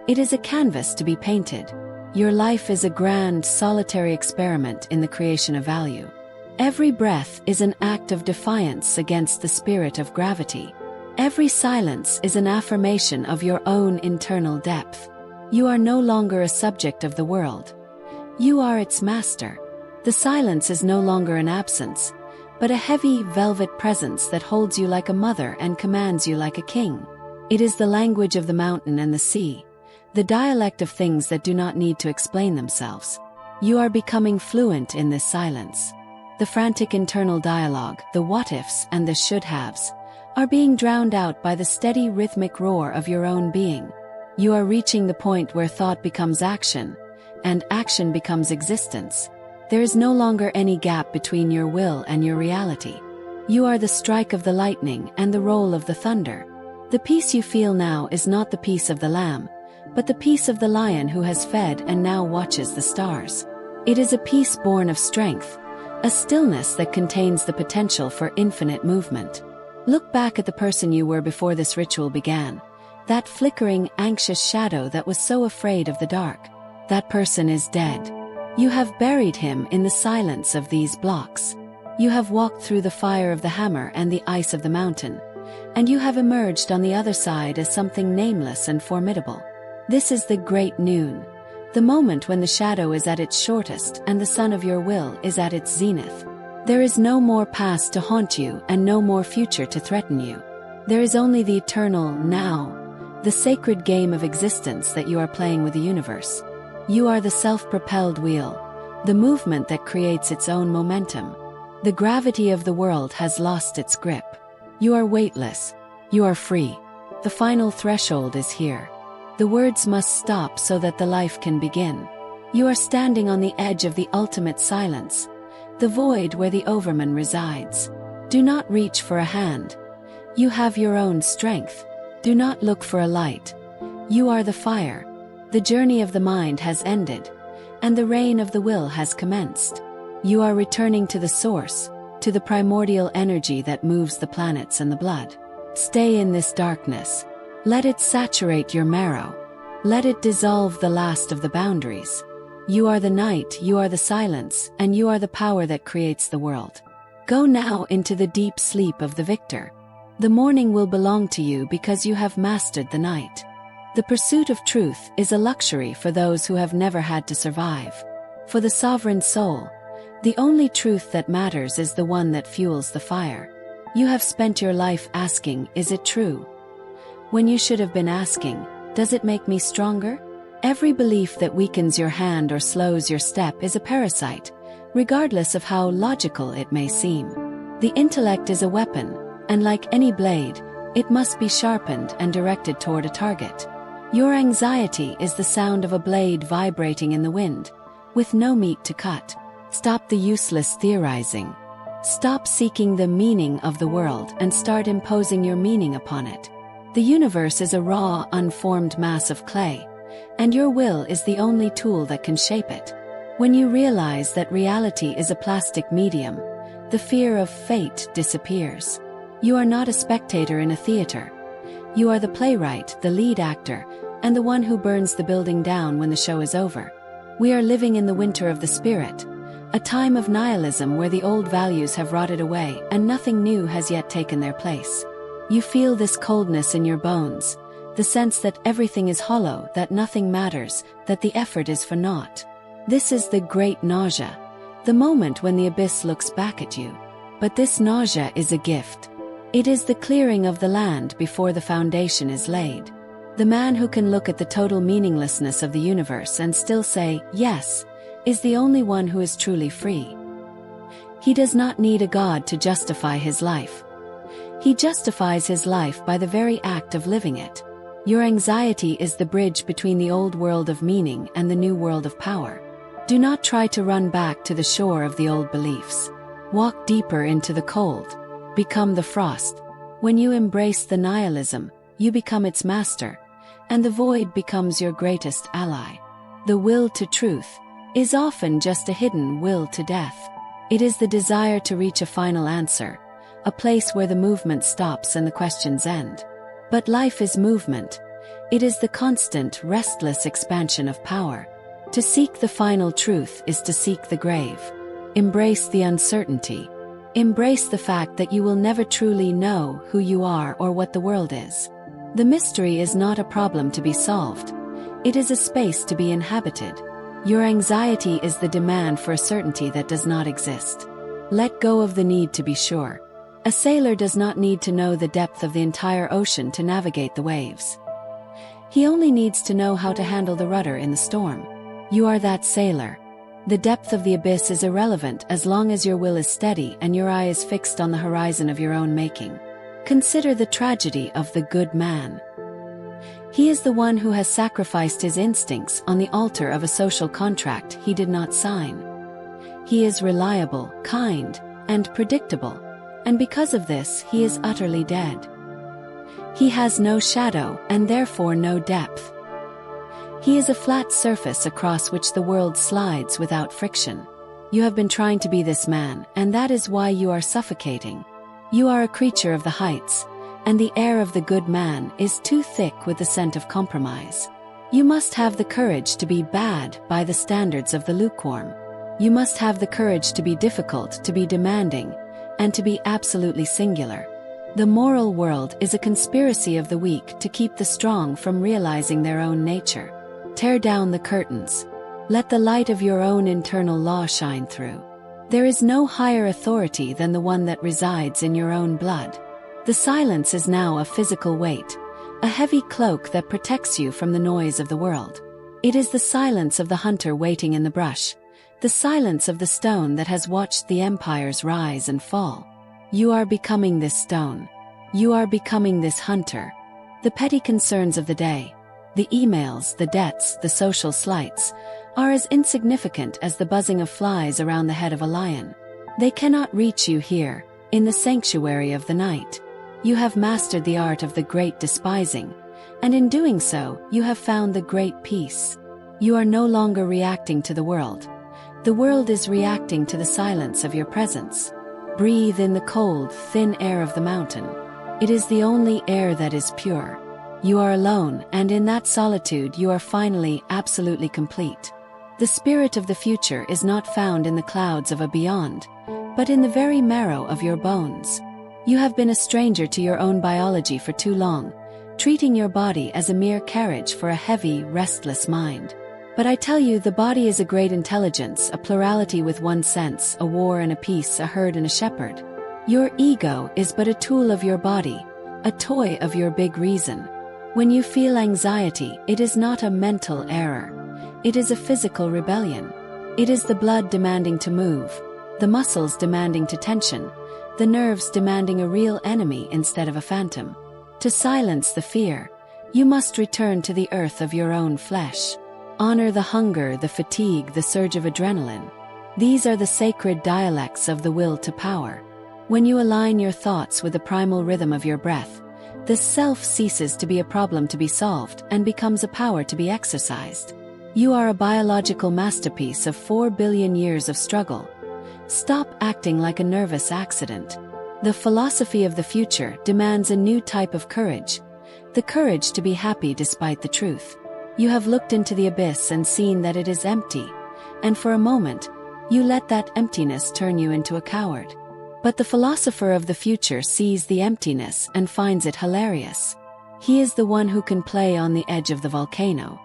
It is a canvas to be painted. Your life is a grand, solitary experiment in the creation of value. Every breath is an act of defiance against the spirit of gravity. Every silence is an affirmation of your own internal depth. You are no longer a subject of the world. You are its master. The silence is no longer an absence, but a heavy, velvet presence that holds you like a mother and commands you like a king. It is the language of the mountain and the sea, the dialect of things that do not need to explain themselves. You are becoming fluent in this silence. The frantic internal dialogue, the what-ifs and the should-haves, are being drowned out by the steady rhythmic roar of your own being. You are reaching the point where thought becomes action, and action becomes existence. There is no longer any gap between your will and your reality. You are the strike of the lightning and the roll of the thunder. The peace you feel now is not the peace of the lamb, but the peace of the lion who has fed and now watches the stars. It is a peace born of strength, a stillness that contains the potential for infinite movement. Look back at the person you were before this ritual began, that flickering, anxious shadow that was so afraid of the dark. That person is dead. You have buried him in the silence of these blocks. You have walked through the fire of the hammer and the ice of the mountain, and you have emerged on the other side as something nameless and formidable. This is the great noon, the moment when the shadow is at its shortest and the sun of your will is at its zenith. There is no more past to haunt you and no more future to threaten you. There is only the eternal now, the sacred game of existence that you are playing with the universe. You are the self-propelled wheel, the movement that creates its own momentum. The gravity of the world has lost its grip. You are weightless. You are free. The final threshold is here. The words must stop so that the life can begin. You are standing on the edge of the ultimate silence, the void where the Overman resides. Do not reach for a hand. You have your own strength. Do not look for a light. You are the fire. The journey of the mind has ended, and the reign of the will has commenced. You are returning to the source, to the primordial energy that moves the planets and the blood. Stay in this darkness. Let it saturate your marrow. Let it dissolve the last of the boundaries. You are the night, you are the silence, and you are the power that creates the world. Go now into the deep sleep of the victor. The morning will belong to you because you have mastered the night. The pursuit of truth is a luxury for those who have never had to survive. For the sovereign soul, the only truth that matters is the one that fuels the fire. You have spent your life asking, is it true? When you should have been asking, does it make me stronger? Every belief that weakens your hand or slows your step is a parasite, regardless of how logical it may seem. The intellect is a weapon, and like any blade, it must be sharpened and directed toward a target. Your anxiety is the sound of a blade vibrating in the wind, with no meat to cut. Stop the useless theorizing. Stop seeking the meaning of the world and start imposing your meaning upon it. The universe is a raw, unformed mass of clay, and your will is the only tool that can shape it. When you realize that reality is a plastic medium, the fear of fate disappears. You are not a spectator in a theater. You are the playwright, the lead actor, and the one who burns the building down when the show is over. We are living in the winter of the spirit, a time of nihilism where the old values have rotted away and nothing new has yet taken their place. You feel this coldness in your bones, the sense that everything is hollow, that nothing matters, that the effort is for naught. This is the great nausea, the moment when the abyss looks back at you. But this nausea is a gift. It is the clearing of the land before the foundation is laid. The man who can look at the total meaninglessness of the universe and still say, yes, is the only one who is truly free. He does not need a god to justify his life. He justifies his life by the very act of living it. Your anxiety is the bridge between the old world of meaning and the new world of power. Do not try to run back to the shore of the old beliefs. Walk deeper into the cold. Become the frost. When you embrace the nihilism, you become its master, and the void becomes your greatest ally. The will to truth is often just a hidden will to death. It is the desire to reach a final answer, a place where the movement stops and the questions end. But life is movement. It is the constant, restless expansion of power. To seek the final truth is to seek the grave. Embrace the uncertainty. Embrace the fact that you will never truly know who you are or what the world is. The mystery is not a problem to be solved. It is a space to be inhabited. Your anxiety is the demand for a certainty that does not exist. Let go of the need to be sure. A sailor does not need to know the depth of the entire ocean to navigate the waves. He only needs to know how to handle the rudder in the storm. You are that sailor. The depth of the abyss is irrelevant as long as your will is steady and your eye is fixed on the horizon of your own making. Consider the tragedy of the good man. He is the one who has sacrificed his instincts on the altar of a social contract he did not sign. He is reliable, kind, and predictable, and because of this he is utterly dead. He has no shadow and therefore no depth. He is a flat surface across which the world slides without friction. You have been trying to be this man, and that is why you are suffocating. You are a creature of the heights, and the air of the good man is too thick with the scent of compromise. You must have the courage to be bad by the standards of the lukewarm. You must have the courage to be difficult, to be demanding, and to be absolutely singular. The moral world is a conspiracy of the weak to keep the strong from realizing their own nature. Tear down the curtains. Let the light of your own internal law shine through. There is no higher authority than the one that resides in your own blood. The silence is now a physical weight, a heavy cloak that protects you from the noise of the world. It is the silence of the hunter waiting in the brush, the silence of the stone that has watched the empires rise and fall. You are becoming this stone. You are becoming this hunter. The petty concerns of the day, the emails, the debts, the social slights, are as insignificant as the buzzing of flies around the head of a lion. They cannot reach you here, in the sanctuary of the night. You have mastered the art of the great despising, and in doing so, you have found the great peace. You are no longer reacting to the world. The world is reacting to the silence of your presence. Breathe in the cold, thin air of the mountain. It is the only air that is pure. You are alone, and in that solitude you are finally absolutely complete. The spirit of the future is not found in the clouds of a beyond, but in the very marrow of your bones. You have been a stranger to your own biology for too long, treating your body as a mere carriage for a heavy, restless mind. But I tell you, the body is a great intelligence, a plurality with one sense, a war and a peace, a herd and a shepherd. Your ego is but a tool of your body, a toy of your big reason. When you feel anxiety, it is not a mental error. It is a physical rebellion. It is the blood demanding to move, the muscles demanding to tension, the nerves demanding a real enemy instead of a phantom. To silence the fear, you must return to the earth of your own flesh. Honor the hunger, the fatigue, the surge of adrenaline. These are the sacred dialects of the will to power. When you align your thoughts with the primal rhythm of your breath, the self ceases to be a problem to be solved and becomes a power to be exercised. You are a biological masterpiece of 4 billion years of struggle. Stop acting like a nervous accident. The philosophy of the future demands a new type of courage, the courage to be happy despite the truth. You have looked into the abyss and seen that it is empty, and for a moment, you let that emptiness turn you into a coward. But the philosopher of the future sees the emptiness and finds it hilarious. He is the one who can play on the edge of the volcano.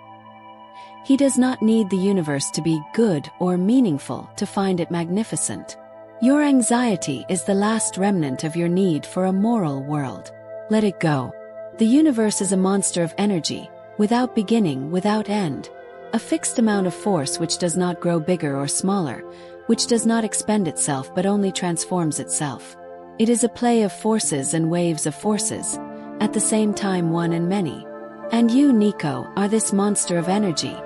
He does not need the universe to be good or meaningful to find it magnificent. Your anxiety is the last remnant of your need for a moral world. Let it go. The universe is a monster of energy, without beginning, without end. A fixed amount of force which does not grow bigger or smaller, which does not expend itself but only transforms itself. It is a play of forces and waves of forces, at the same time one and many. And you, Nico, are this monster of energy,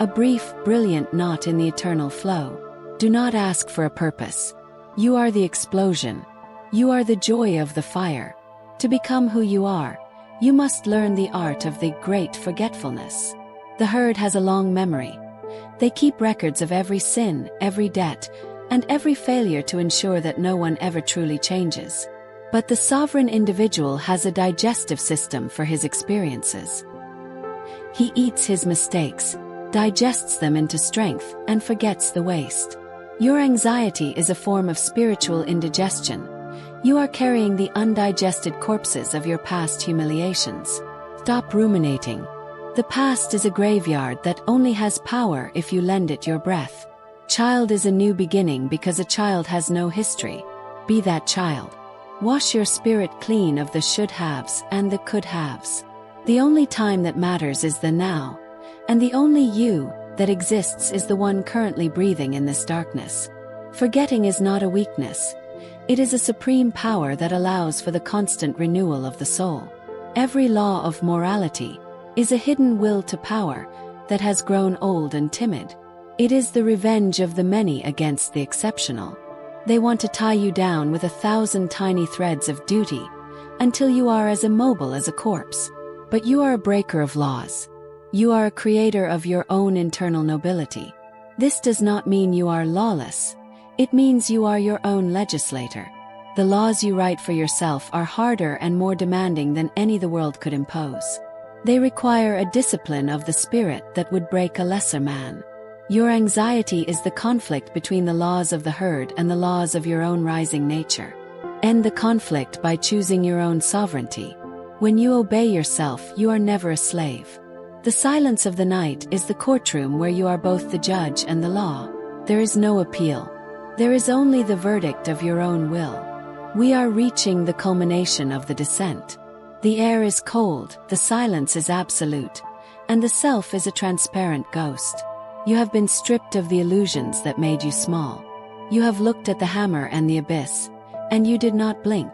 a brief, brilliant knot in the eternal flow. Do not ask for a purpose. You are the explosion. You are the joy of the fire. To become who you are, you must learn the art of the great forgetfulness. The herd has a long memory. They keep records of every sin, every debt, and every failure to ensure that no one ever truly changes. But the sovereign individual has a digestive system for his experiences. He eats his mistakes, digests them into strength, and forgets the waste. Your anxiety is a form of spiritual indigestion. You are carrying the undigested corpses of your past humiliations. Stop ruminating. The past is a graveyard that only has power if you lend it your breath. Child is a new beginning because a child has no history. Be that child. Wash your spirit clean of the should-haves and the could-haves. The only time that matters is the now, and the only you that exists is the one currently breathing in this darkness. Forgetting is not a weakness. It is a supreme power that allows for the constant renewal of the soul. Every law of morality is a hidden will to power that has grown old and timid. It is the revenge of the many against the exceptional. They want to tie you down with 1,000 tiny threads of duty until you are as immobile as a corpse. But you are a breaker of laws. You are a creator of your own internal nobility. This does not mean you are lawless. It means you are your own legislator. The laws you write for yourself are harder and more demanding than any the world could impose. They require a discipline of the spirit that would break a lesser man. Your anxiety is the conflict between the laws of the herd and the laws of your own rising nature. End the conflict by choosing your own sovereignty. When you obey yourself, you are never a slave. The silence of the night is the courtroom where you are both the judge and the law. There is no appeal. There is only the verdict of your own will. We are reaching the culmination of the descent. The air is cold, the silence is absolute, and the self is a transparent ghost. You have been stripped of the illusions that made you small. You have looked at the hammer and the abyss, and you did not blink.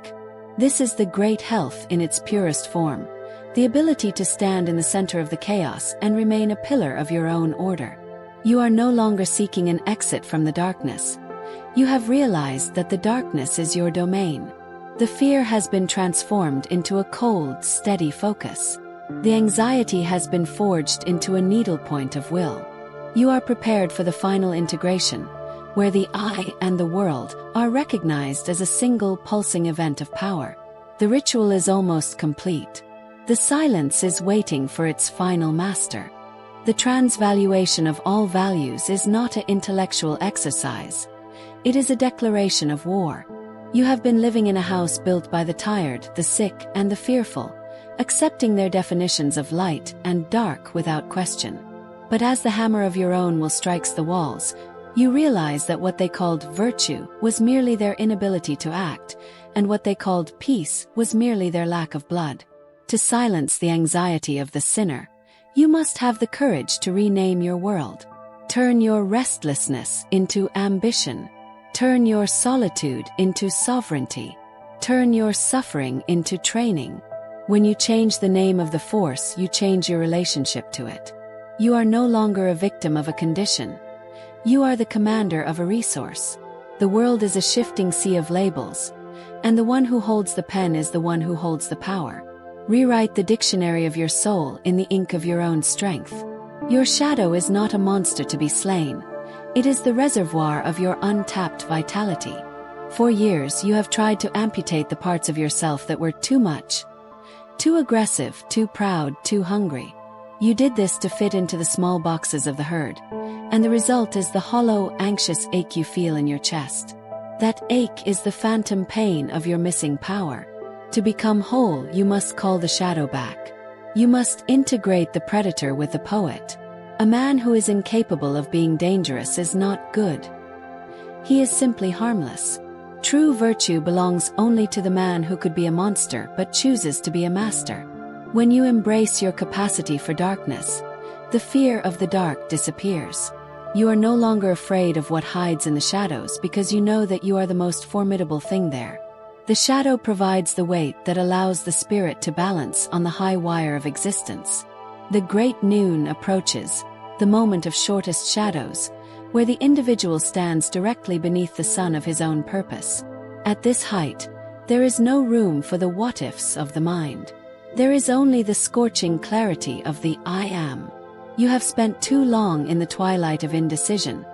This is the great health in its purest form, the ability to stand in the center of the chaos and remain a pillar of your own order. You are no longer seeking an exit from the darkness. You have realized that the darkness is your domain. The fear has been transformed into a cold, steady focus. The anxiety has been forged into a needlepoint of will. You are prepared for the final integration, where the I and the world are recognized as a single pulsing event of power. The ritual is almost complete. The silence is waiting for its final master. The transvaluation of all values is not an intellectual exercise. It is a declaration of war. You have been living in a house built by the tired, the sick, and the fearful, accepting their definitions of light and dark without question. But as the hammer of your own will strikes the walls, you realize that what they called virtue was merely their inability to act, and what they called peace was merely their lack of blood. To silence the anxiety of the sinner, you must have the courage to rename your world. Turn your restlessness into ambition. Turn your solitude into sovereignty. Turn your suffering into training. When you change the name of the force, you change your relationship to it. You are no longer a victim of a condition. You are the commander of a resource. The world is a shifting sea of labels, and the one who holds the pen is the one who holds the power. Rewrite the dictionary of your soul in the ink of your own strength. Your shadow is not a monster to be slain. It is the reservoir of your untapped vitality. For years you have tried to amputate the parts of yourself that were too much. Too aggressive, too proud, too hungry. You did this to fit into the small boxes of the herd, and the result is the hollow, anxious ache you feel in your chest. That ache is the phantom pain of your missing power. To become whole, you must call the shadow back. You must integrate the predator with the poet. A man who is incapable of being dangerous is not good. He is simply harmless. True virtue belongs only to the man who could be a monster but chooses to be a master. When you embrace your capacity for darkness, the fear of the dark disappears. You are no longer afraid of what hides in the shadows because you know that you are the most formidable thing there. The shadow provides the weight that allows the spirit to balance on the high wire of existence. The great noon approaches, the moment of shortest shadows, where the individual stands directly beneath the sun of his own purpose. At this height, there is no room for the what-ifs of the mind. There is only the scorching clarity of the I am. You have spent too long in the twilight of indecision,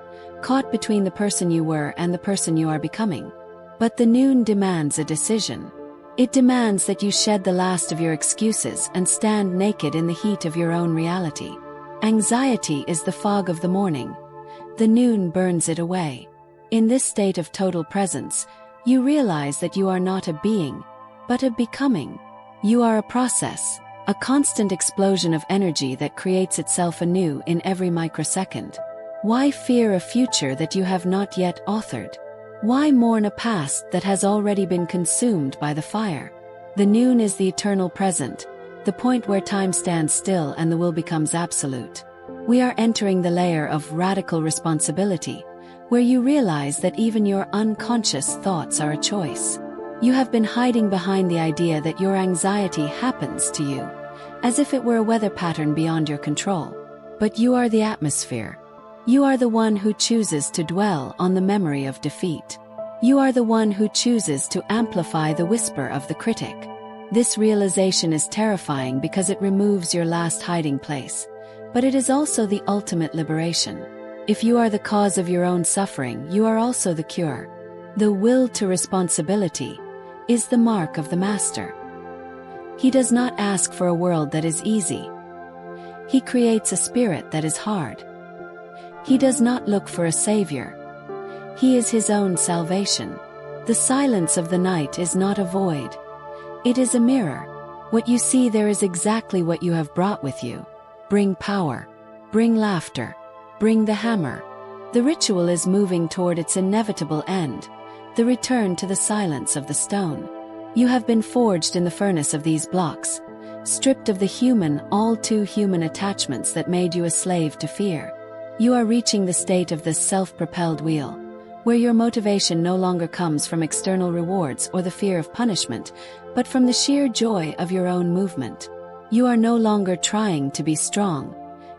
caught between the person you were and the person you are becoming. But the noon demands a decision. It demands that you shed the last of your excuses and stand naked in the heat of your own reality. Anxiety is the fog of the morning. The noon burns it away. In this state of total presence, you realize that you are not a being, but a becoming. You are a process, a constant explosion of energy that creates itself anew in every microsecond. Why fear a future that you have not yet authored? Why mourn a past that has already been consumed by the fire? The noon is the eternal present, the point where time stands still and the will becomes absolute. We are entering the layer of radical responsibility, where you realize that even your unconscious thoughts are a choice. You have been hiding behind the idea that your anxiety happens to you, as if it were a weather pattern beyond your control. But you are the atmosphere. You are the one who chooses to dwell on the memory of defeat. You are the one who chooses to amplify the whisper of the critic. This realization is terrifying because it removes your last hiding place, but it is also the ultimate liberation. If you are the cause of your own suffering, you are also the cure. The will to responsibility is the mark of the master. He does not ask for a world that is easy. He creates a spirit that is hard. He does not look for a savior. He is his own salvation. The silence of the night is not a void. It is a mirror. What you see there is exactly what you have brought with you. Bring power. Bring laughter. Bring the hammer. The ritual is moving toward its inevitable end, the return to the silence of the stone. You have been forged in the furnace of these blocks, stripped of the human, all too human attachments that made you a slave to fear. You are reaching the state of this self-propelled wheel, where your motivation no longer comes from external rewards or the fear of punishment, but from the sheer joy of your own movement. You are no longer trying to be strong.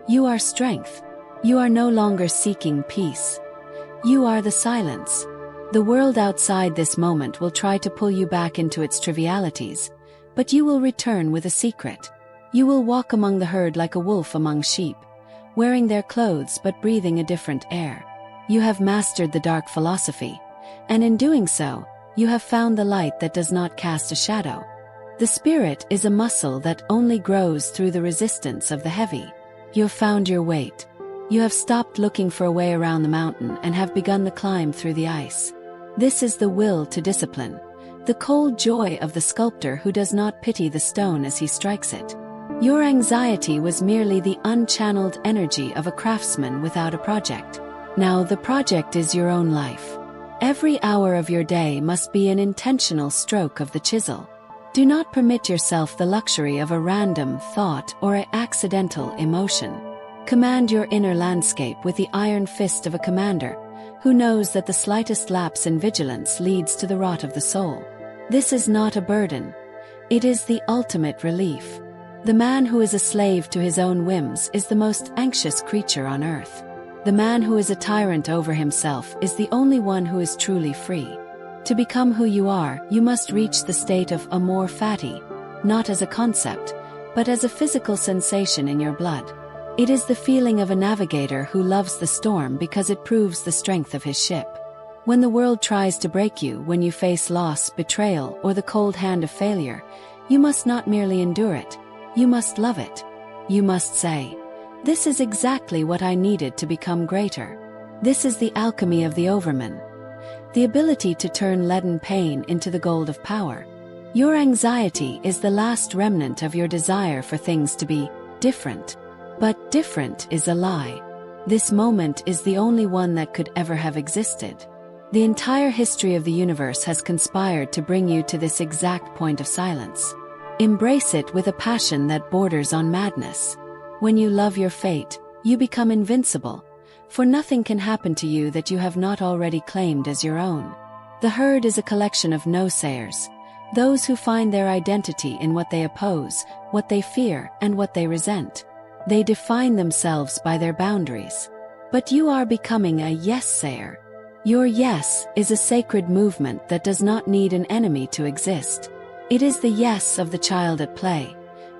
You are strength. You are no longer seeking peace. You are the silence. The world outside this moment will try to pull you back into its trivialities, but you will return with a secret. You will walk among the herd like a wolf among sheep, wearing their clothes but breathing a different air. You have mastered the dark philosophy, and in doing so, you have found the light that does not cast a shadow. The spirit is a muscle that only grows through the resistance of the heavy. You have found your weight. You have stopped looking for a way around the mountain and have begun the climb through the ice. This is the will to discipline, the cold joy of the sculptor who does not pity the stone as he strikes it. Your anxiety was merely the unchanneled energy of a craftsman without a project. Now the project is your own life. Every hour of your day must be an intentional stroke of the chisel. Do not permit yourself the luxury of a random thought or an accidental emotion. Command your inner landscape with the iron fist of a commander, who knows that the slightest lapse in vigilance leads to the rot of the soul. This is not a burden. It is the ultimate relief. The man who is a slave to his own whims is the most anxious creature on earth. The man who is a tyrant over himself is the only one who is truly free. To become who you are, you must reach the state of Amor Fati, not as a concept, but as a physical sensation in your blood. It is the feeling of a navigator who loves the storm because it proves the strength of his ship. When the world tries to break you, when you face loss, betrayal, or the cold hand of failure, you must not merely endure it, you must love it. You must say, "This is exactly what I needed to become greater." This is the alchemy of the Overman. The ability to turn leaden pain into the gold of power. Your anxiety is the last remnant of your desire for things to be different. But different is a lie. This moment is the only one that could ever have existed. The entire history of the universe has conspired to bring you to this exact point of silence. Embrace it with a passion that borders on madness. When you love your fate, you become invincible, for nothing can happen to you that you have not already claimed as your own. The herd is a collection of no-sayers, those who find their identity in what they oppose, what they fear, and what they resent. They define themselves by their boundaries. But you are becoming a yes-sayer. Your yes is a sacred movement that does not need an enemy to exist. It is the yes of the child at play,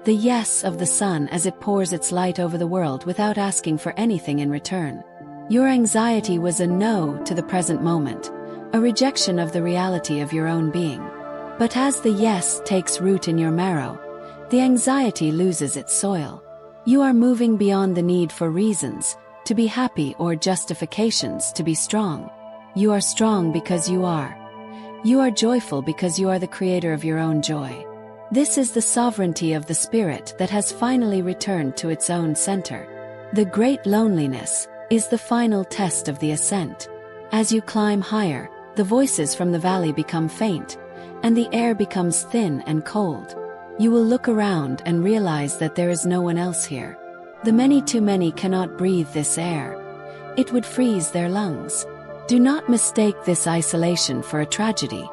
the yes of the sun as it pours its light over the world without asking for anything in return. Your anxiety was a no to the present moment, a rejection of the reality of your own being. But as the yes takes root in your marrow, the anxiety loses its soil. You are moving beyond the need for reasons to be happy or justifications to be strong. You are strong because you are. You are joyful because you are the creator of your own joy. This is the sovereignty of the spirit that has finally returned to its own center. The great loneliness is the final test of the ascent. As you climb higher, the voices from the valley become faint, and the air becomes thin and cold. You will look around and realize that there is no one else here. The many too many cannot breathe this air. It would freeze their lungs. Do not mistake this isolation for a tragedy.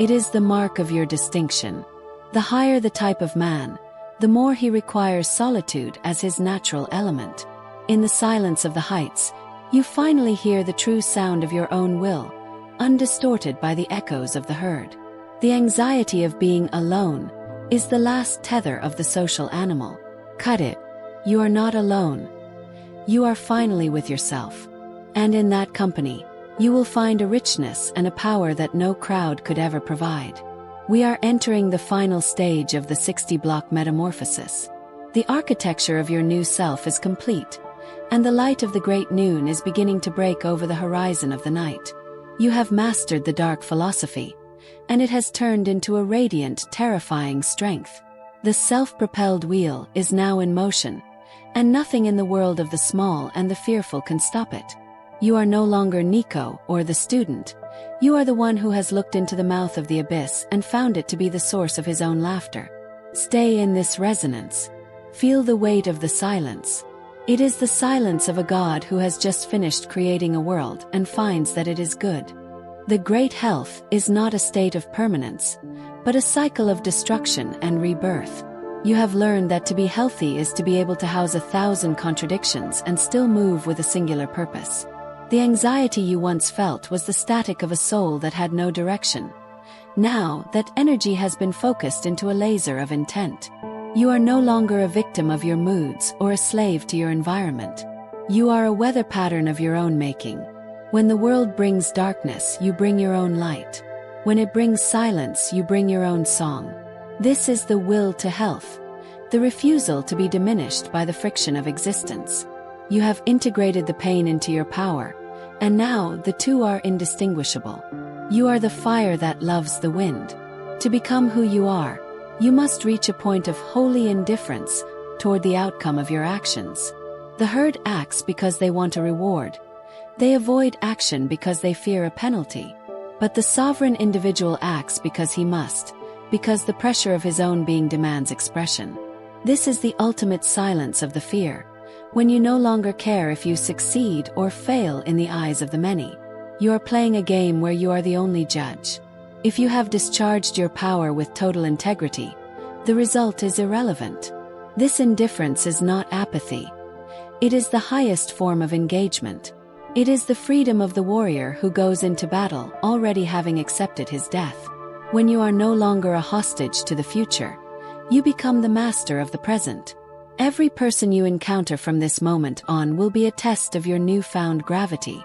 It is the mark of your distinction. The higher the type of man, the more he requires solitude as his natural element. In the silence of the heights, you finally hear the true sound of your own will, undistorted by the echoes of the herd. The anxiety of being alone is the last tether of the social animal. Cut it. You are not alone. You are finally with yourself. And in that company, you will find a richness and a power that no crowd could ever provide. We are entering the final stage of the 60-block metamorphosis. The architecture of your new self is complete, and the light of the great noon is beginning to break over the horizon of the night. You have mastered the dark philosophy, and it has turned into a radiant, terrifying strength. The self-propelled wheel is now in motion, and nothing in the world of the small and the fearful can stop it. You are no longer Nico or the student. You are the one who has looked into the mouth of the abyss and found it to be the source of his own laughter. Stay in this resonance. Feel the weight of the silence. It is the silence of a God who has just finished creating a world and finds that it is good. The great health is not a state of permanence, but a cycle of destruction and rebirth. You have learned that to be healthy is to be able to house 1,000 contradictions and still move with a singular purpose. The anxiety you once felt was the static of a soul that had no direction. Now, that energy has been focused into a laser of intent. You are no longer a victim of your moods or a slave to your environment. You are a weather pattern of your own making. When the world brings darkness, you bring your own light. When it brings silence, you bring your own song. This is the will to health, the refusal to be diminished by the friction of existence. You have integrated the pain into your power, and now the two are indistinguishable. You are the fire that loves the wind. To become who you are, you must reach a point of holy indifference toward the outcome of your actions. The herd acts because they want a reward. They avoid action because they fear a penalty. But the sovereign individual acts because he must, because the pressure of his own being demands expression. This is the ultimate silence of the fear. When you no longer care if you succeed or fail in the eyes of the many. You are playing a game where you are the only judge. If you have discharged your power with total integrity, the result is irrelevant. This indifference is not apathy. It is the highest form of engagement. It is the freedom of the warrior who goes into battle already having accepted his death. When you are no longer a hostage to the future, you become the master of the present. Every person you encounter from this moment on will be a test of your newfound gravity.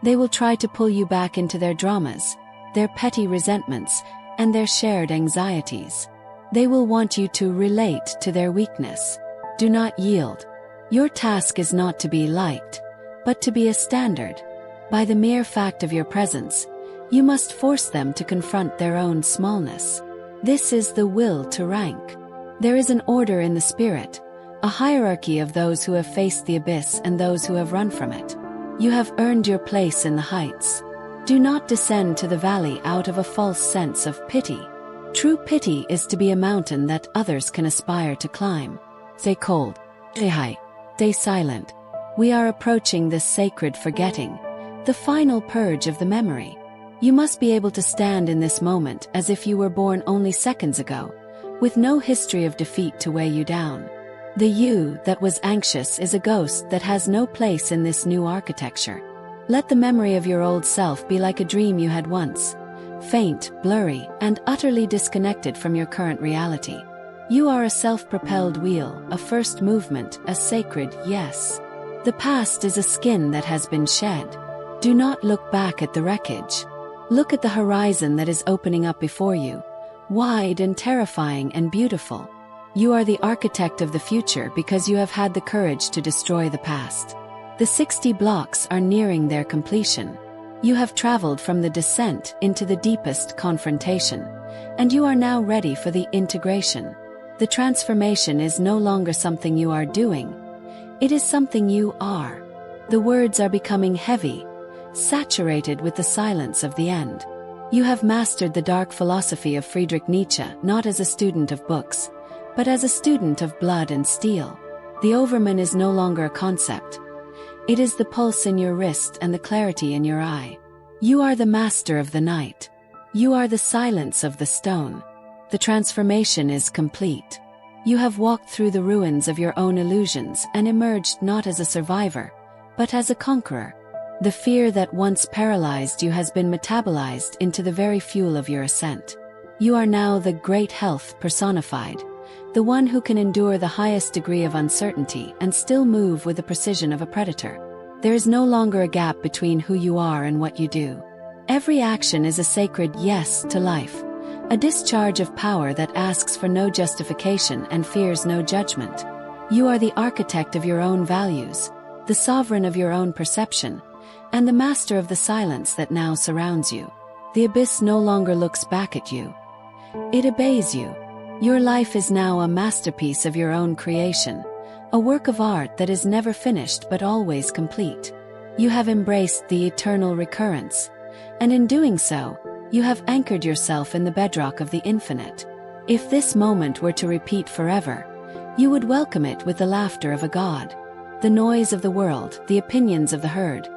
They will try to pull you back into their dramas, their petty resentments, and their shared anxieties. They will want you to relate to their weakness. Do not yield. Your task is not to be liked, but to be a standard. By the mere fact of your presence, you must force them to confront their own smallness. This is the will to rank. There is an order in the spirit, a hierarchy of those who have faced the abyss and those who have run from it. You have earned your place in the heights. Do not descend to the valley out of a false sense of pity. True pity is to be a mountain that others can aspire to climb. Stay cold. Stay high. Stay silent. We are approaching this sacred forgetting, the final purge of the memory. You must be able to stand in this moment as if you were born only seconds ago, with no history of defeat to weigh you down. The you that was anxious is a ghost that has no place in this new architecture. Let the memory of your old self be like a dream you had once, faint, blurry, and utterly disconnected from your current reality. You are a self-propelled wheel, a first movement, a sacred yes. The past is a skin that has been shed. Do not look back at the wreckage. Look at the horizon that is opening up before you, wide and terrifying and beautiful. You are the architect of the future because you have had the courage to destroy the past. The 60 blocks are nearing their completion. You have traveled from the descent into the deepest confrontation, and you are now ready for the integration. The transformation is no longer something you are doing. It is something you are. The words are becoming heavy, saturated with the silence of the end. You have mastered the dark philosophy of Friedrich Nietzsche not as a student of books, but as a student of blood and steel. The Overman is no longer a concept. It is the pulse in your wrist and the clarity in your eye. You are the master of the night. You are the silence of the stone. The transformation is complete. You have walked through the ruins of your own illusions and emerged not as a survivor, but as a conqueror. The fear that once paralyzed you has been metabolized into the very fuel of your ascent. You are now the great health personified, the one who can endure the highest degree of uncertainty and still move with the precision of a predator. There is no longer a gap between who you are and what you do. Every action is a sacred yes to life, a discharge of power that asks for no justification and fears no judgment. You are the architect of your own values, the sovereign of your own perception, and the master of the silence that now surrounds you. The abyss no longer looks back at you. It obeys you. Your life is now a masterpiece of your own creation, a work of art that is never finished but always complete. You have embraced the eternal recurrence, and in doing so, you have anchored yourself in the bedrock of the infinite. If this moment were to repeat forever, you would welcome it with the laughter of a god. The noise of the world, the opinions of the herd,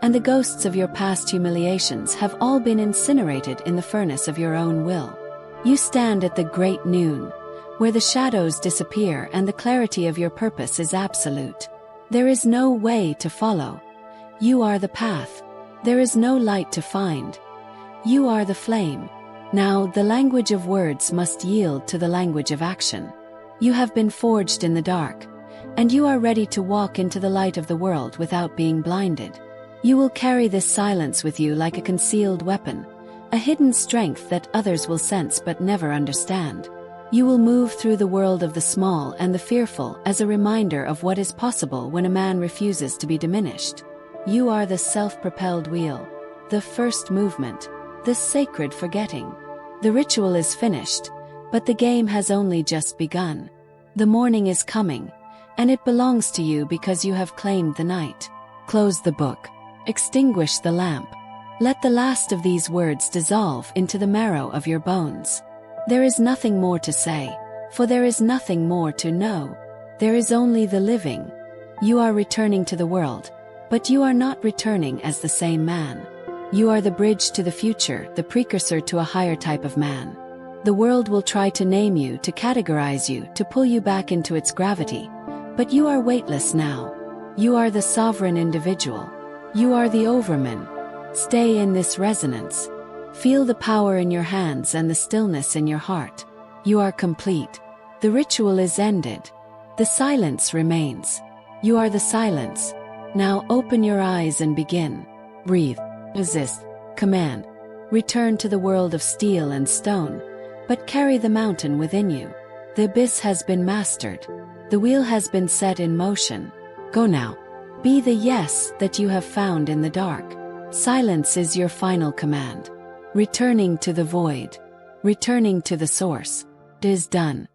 and the ghosts of your past humiliations have all been incinerated in the furnace of your own will. You stand at the great noon, where the shadows disappear and the clarity of your purpose is absolute. There is no way to follow. You are the path. There is no light to find. You are the flame. Now the language of words must yield to the language of action. You have been forged in the dark, and you are ready to walk into the light of the world without being blinded. You will carry this silence with you like a concealed weapon, a hidden strength that others will sense but never understand. You will move through the world of the small and the fearful as a reminder of what is possible when a man refuses to be diminished. You are the self-propelled wheel, the first movement, the sacred forgetting. The ritual is finished, but the game has only just begun. The morning is coming, and it belongs to you because you have claimed the night. Close the book. Extinguish the lamp. Let the last of these words dissolve into the marrow of your bones. There is nothing more to say, for there is nothing more to know. There is only the living. You are returning to the world, but you are not returning as the same man. You are the bridge to the future, the precursor to a higher type of man. The world will try to name you, to categorize you, to pull you back into its gravity, but you are weightless now. You are the sovereign individual. You are the Overman. Stay in this resonance. Feel the power in your hands and the stillness in your heart. You are complete. The ritual is ended. The silence remains. You are the silence. Now open your eyes and begin. Breathe. Resist. Command. Return to the world of steel and stone, but carry the mountain within you. The abyss has been mastered. The wheel has been set in motion. Go now. Be the yes that you have found in the dark. Silence is your final command. Returning to the void. Returning to the source. It is done.